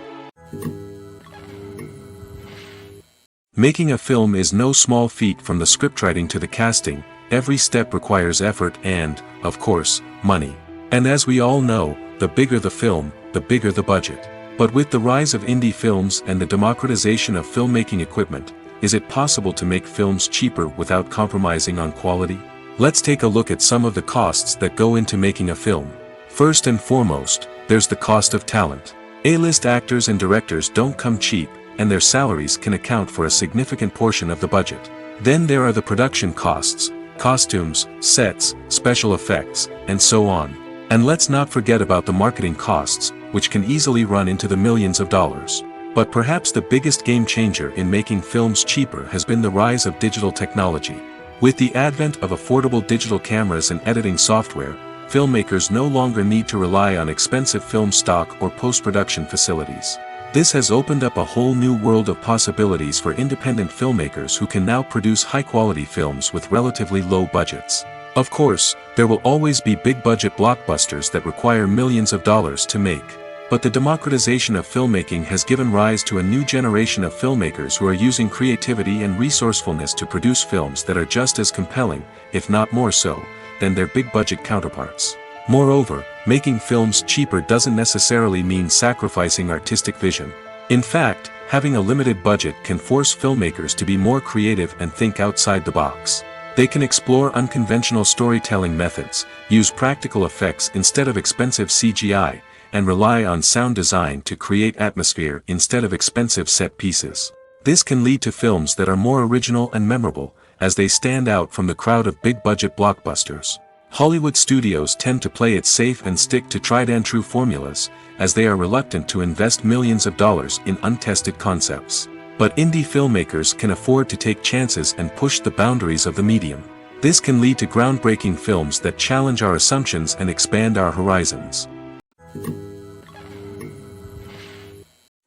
S1: Making a film is no small feat. From the scriptwriting to the casting, every step requires effort and, of course, money. And as we all know, the bigger the film, the bigger the budget. But with the rise of indie films and the democratization of filmmaking equipment, is it possible to make films cheaper without compromising on quality? Let's take a look at some of the costs that go into making a film. First and foremost, there's the cost of talent. A-list actors and directors don't come cheap, and their salaries can account for a significant portion of the budget. Then there are the production costs, costumes, sets, special effects, and so on. And let's not forget about the marketing costs, which can easily run into the millions of dollars. But perhaps the biggest game changer in making films cheaper has been the rise of digital technology. With the advent of affordable digital cameras and editing software, filmmakers no longer need to rely on expensive film stock or post-production facilities. This has opened up a whole new world of possibilities for independent filmmakers who can now produce high-quality films with relatively low budgets. Of course, there will always be big-budget blockbusters that require millions of dollars to make. But the democratization of filmmaking has given rise to a new generation of filmmakers who are using creativity and resourcefulness to produce films that are just as compelling, if not more so, than their big-budget counterparts. Moreover, making films cheaper doesn't necessarily mean sacrificing artistic vision. In fact, having a limited budget can force filmmakers to be more creative and think outside the box. They can explore unconventional storytelling methods, use practical effects instead of expensive CGI, and rely on sound design to create atmosphere instead of expensive set pieces. This can lead to films that are more original and memorable, as they stand out from the crowd of big-budget blockbusters. Hollywood studios tend to play it safe and stick to tried-and-true formulas, as they are reluctant to invest millions of dollars in untested concepts. But indie filmmakers can afford to take chances and push the boundaries of the medium. This can lead to groundbreaking films that challenge our assumptions and expand our horizons.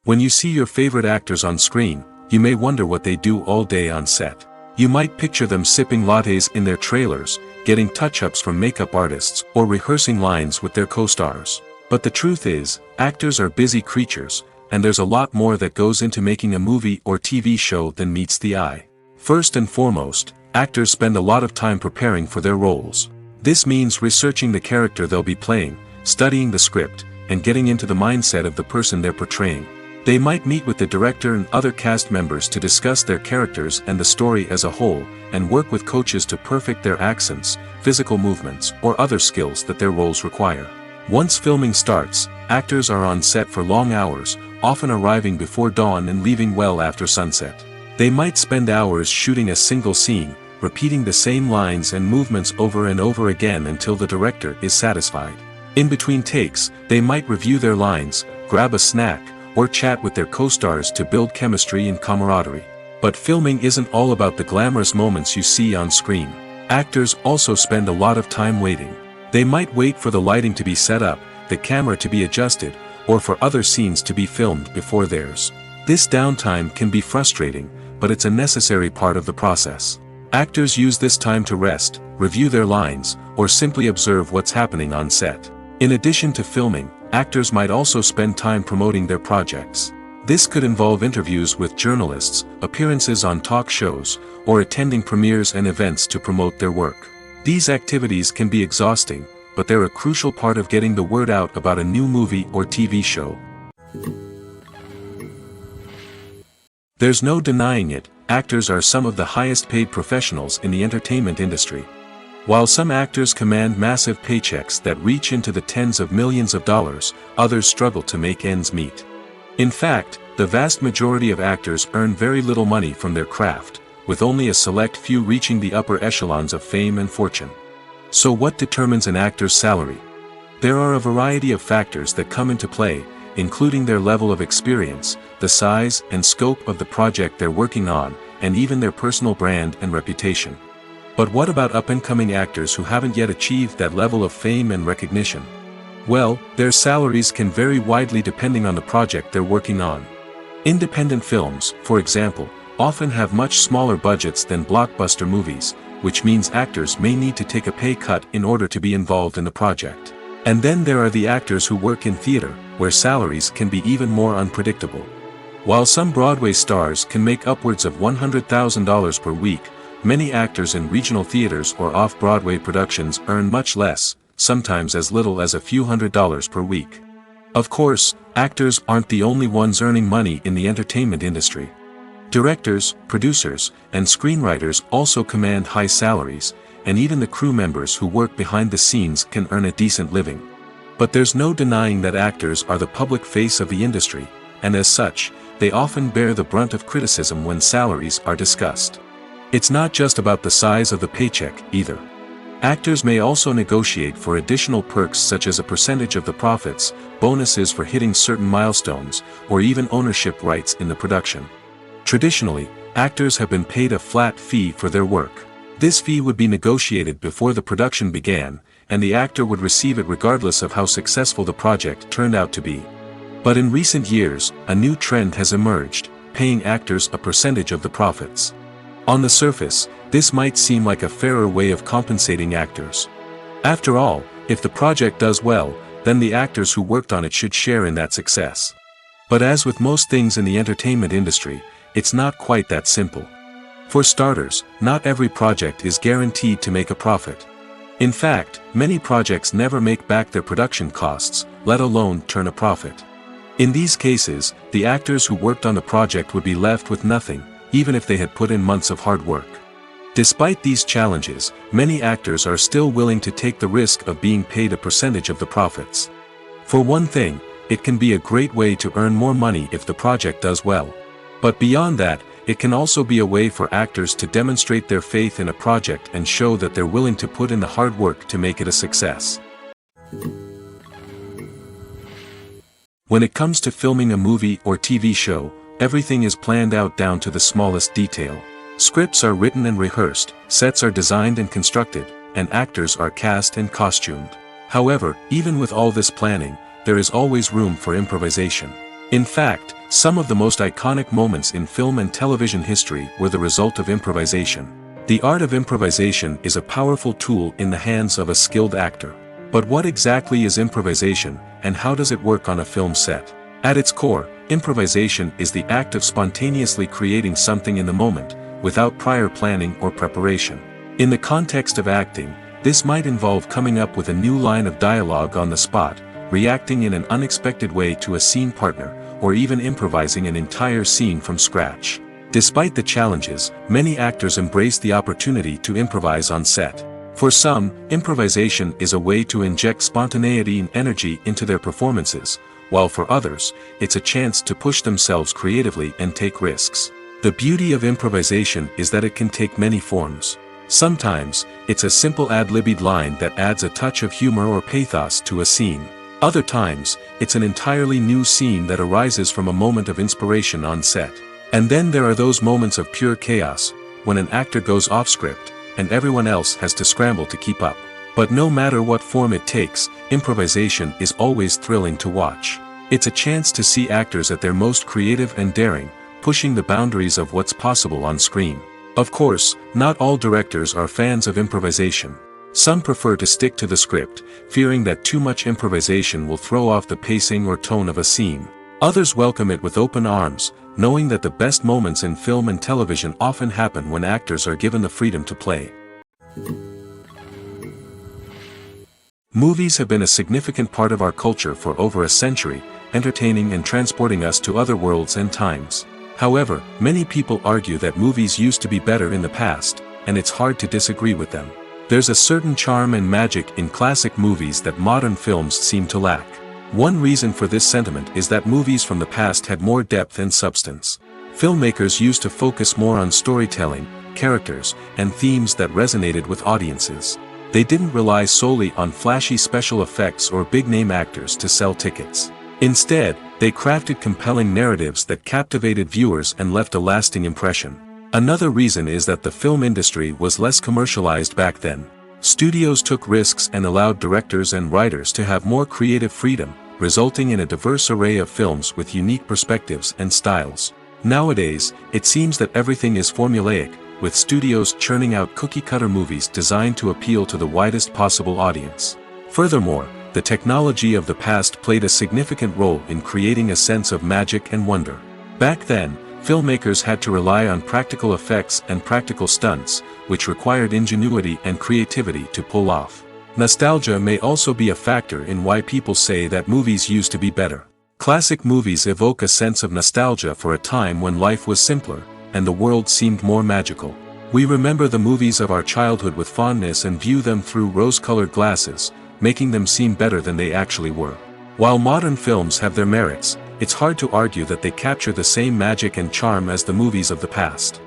S1: When you see your favorite actors on screen, you may wonder what they do all day on set. You might picture them sipping lattes in their trailers, getting touch-ups from makeup artists, or rehearsing lines with their co-stars. But the truth is, actors are busy creatures, and there's a lot more that goes into making a movie or TV show than meets the eye. First and foremost, actors spend a lot of time preparing for their roles. This means researching the character they'll be playing, studying the script, and getting into the mindset of the person they're portraying. They might meet with the director and other cast members to discuss their characters and the story as a whole, and work with coaches to perfect their accents, physical movements, or other skills that their roles require. Once filming starts, actors are on set for long hours, often arriving before dawn and leaving well after sunset. They might spend hours shooting a single scene, repeating the same lines and movements over and over again until the director is satisfied. In between takes, they might review their lines, grab a snack, or chat with their co-stars to build chemistry and camaraderie. But filming isn't all about the glamorous moments you see on screen. Actors also spend a lot of time waiting. They might wait for the lighting to be set up, the camera to be adjusted, or for other scenes to be filmed before theirs. This downtime can be frustrating, but it's a necessary part of the process. Actors use this time to rest, review their lines, or simply observe what's happening on set. In addition to filming, actors might also spend time promoting their projects. This could involve interviews with journalists, appearances on talk shows, or attending premieres and events to promote their work. These activities can be exhausting, but they're a crucial part of getting the word out about a new movie or TV show. There's no denying it, actors are some of the highest paid professionals in the entertainment industry. While some actors command massive paychecks that reach into the tens of millions of dollars, others struggle to make ends meet. In fact, the vast majority of actors earn very little money from their craft, with only a select few reaching the upper echelons of fame and fortune. So what determines an actor's salary? There are a variety of factors that come into play, including their level of experience, the size and scope of the project they're working on, and even their personal brand and reputation. But what about up-and-coming actors who haven't yet achieved that level of fame and recognition? Well, their salaries can vary widely depending on the project they're working on. Independent films, for example, often have much smaller budgets than blockbuster movies, which means actors may need to take a pay cut in order to be involved in the project. And then there are the actors who work in theater, where salaries can be even more unpredictable. While some Broadway stars can make upwards of $100,000 per week, many actors in regional theaters or off-Broadway productions earn much less, sometimes as little as a few $100s per week. Of course, actors aren't the only ones earning money in the entertainment industry. Directors, producers, and screenwriters also command high salaries, and even the crew members who work behind the scenes can earn a decent living. But there's no denying that actors are the public face of the industry, and as such, they often bear the brunt of criticism when salaries are discussed. It's not just about the size of the paycheck, either. Actors may also negotiate for additional perks such as a percentage of the profits, bonuses for hitting certain milestones, or even ownership rights in the production. Traditionally, actors have been paid a flat fee for their work. This fee would be negotiated before the production began, and the actor would receive it regardless of how successful the project turned out to be. But in recent years, a new trend has emerged, paying actors a percentage of the profits. On the surface, this might seem like a fairer way of compensating actors. After all, if the project does well, then the actors who worked on it should share in that success. But as with most things in the entertainment industry, it's not quite that simple. For starters, not every project is guaranteed to make a profit. In fact, many projects never make back their production costs, let alone turn a profit. In these cases, the actors who worked on the project would be left with nothing, even if they had put in months of hard work. Despite these challenges, many actors are still willing to take the risk of being paid a percentage of the profits. For one thing, it can be a great way to earn more money if the project does well. But beyond that, it can also be a way for actors to demonstrate their faith in a project and show that they're willing to put in the hard work to make it a success. When it comes to filming a movie or TV show, everything is planned out down to the smallest detail. Scripts are written and rehearsed, sets are designed and constructed, and actors are cast and costumed. However, even with all this planning, there is always room for improvisation. In fact, some of the most iconic moments in film and television history were the result of improvisation. The art of improvisation is a powerful tool in the hands of a skilled actor. But what exactly is improvisation, and how does it work on a film set? At its core, improvisation is the act of spontaneously creating something in the moment, without prior planning or preparation. In the context of acting, this might involve coming up with a new line of dialogue on the spot, reacting in an unexpected way to a scene partner, or even improvising an entire scene from scratch. Despite the challenges, many actors embrace the opportunity to improvise on set. For some, improvisation is a way to inject spontaneity and energy into their performances, while for others, it's a chance to push themselves creatively and take risks. The beauty of improvisation is that it can take many forms. Sometimes, it's a simple ad-libbed line that adds a touch of humor or pathos to a scene. Other times, it's an entirely new scene that arises from a moment of inspiration on set. And then there are those moments of pure chaos, when an actor goes off script, and everyone else has to scramble to keep up. But no matter what form it takes, improvisation is always thrilling to watch. It's a chance to see actors at their most creative and daring, pushing the boundaries of what's possible on screen. Of course, not all directors are fans of improvisation. Some prefer to stick to the script, fearing that too much improvisation will throw off the pacing or tone of a scene. Others welcome it with open arms, knowing that the best moments in film and television often happen when actors are given the freedom to play. Movies have been a significant part of our culture for over a century, entertaining and transporting us to other worlds and times. However, many people argue that movies used to be better in the past, and it's hard to disagree with them. There's a certain charm and magic in classic movies that modern films seem to lack. One reason for this sentiment is that movies from the past had more depth and substance. Filmmakers used to focus more on storytelling, characters, and themes that resonated with audiences. They didn't rely solely on flashy special effects or big-name actors to sell tickets. Instead, they crafted compelling narratives that captivated viewers and left a lasting impression. Another reason is that the film industry was less commercialized back then. Studios took risks and allowed directors and writers to have more creative freedom, resulting in a diverse array of films with unique perspectives and styles. Nowadays, it seems that everything is formulaic, with studios churning out cookie-cutter movies designed to appeal to the widest possible audience. Furthermore, the technology of the past played a significant role in creating a sense of magic and wonder. Back then, filmmakers had to rely on practical effects and practical stunts, which required ingenuity and creativity to pull off. Nostalgia may also be a factor in why people say that movies used to be better. Classic movies evoke a sense of nostalgia for a time when life was simpler, and the world seemed more magical. We remember the movies of our childhood with fondness and view them through rose-colored glasses, making them seem better than they actually were. While modern films have their merits, it's hard to argue that they capture the same magic and charm as the movies of the past.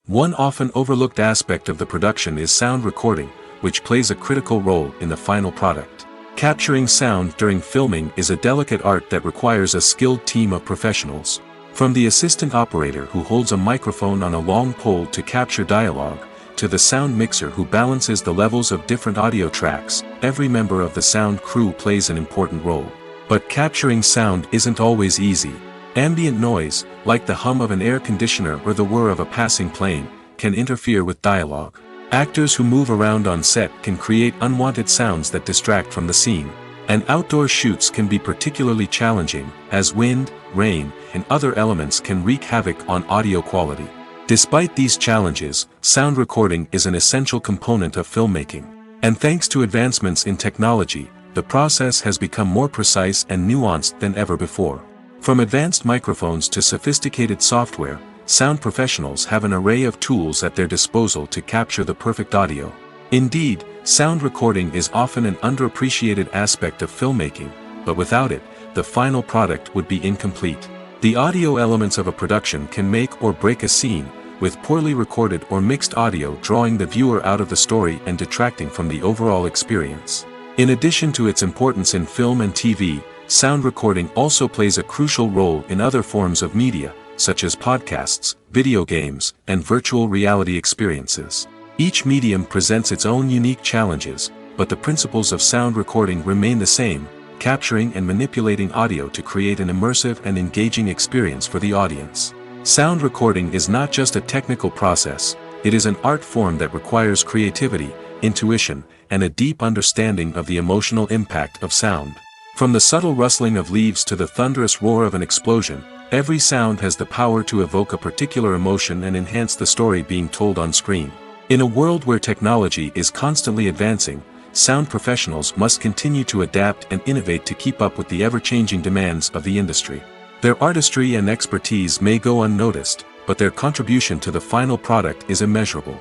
S1: One often overlooked aspect of the production is sound recording, which plays a critical role in the final product. Capturing sound during filming is a delicate art that requires a skilled team of professionals. From the assistant operator who holds a microphone on a long pole to capture dialogue, to the sound mixer who balances the levels of different audio tracks, every member of the sound crew plays an important role. But capturing sound isn't always easy. Ambient noise, like the hum of an air conditioner or the whir of a passing plane, can interfere with dialogue. Actors who move around on set can create unwanted sounds that distract from the scene. And outdoor shoots can be particularly challenging, as wind, rain, and other elements can wreak havoc on audio quality. Despite these challenges, sound recording is an essential component of filmmaking. And thanks to advancements in technology, the process has become more precise and nuanced than ever before. From advanced microphones to sophisticated software, sound professionals have an array of tools at their disposal to capture the perfect audio. Indeed, sound recording is often an underappreciated aspect of filmmaking, but without it, the final product would be incomplete. The audio elements of a production can make or break a scene, with poorly recorded or mixed audio drawing the viewer out of the story and detracting from the overall experience. In addition to its importance in film and TV, sound recording also plays a crucial role in other forms of media, such as podcasts, video games, and virtual reality experiences. Each medium presents its own unique challenges, but the principles of sound recording remain the same, capturing and manipulating audio to create an immersive and engaging experience for the audience. Sound recording is not just a technical process, it is an art form that requires creativity, intuition, and a deep understanding of the emotional impact of sound. From the subtle rustling of leaves to the thunderous roar of an explosion, every sound has the power to evoke a particular emotion and enhance the story being told on screen. In a world where technology is constantly advancing, sound professionals must continue to adapt and innovate to keep up with the ever-changing demands of the industry. Their artistry and expertise may go unnoticed, but their contribution to the final product is immeasurable.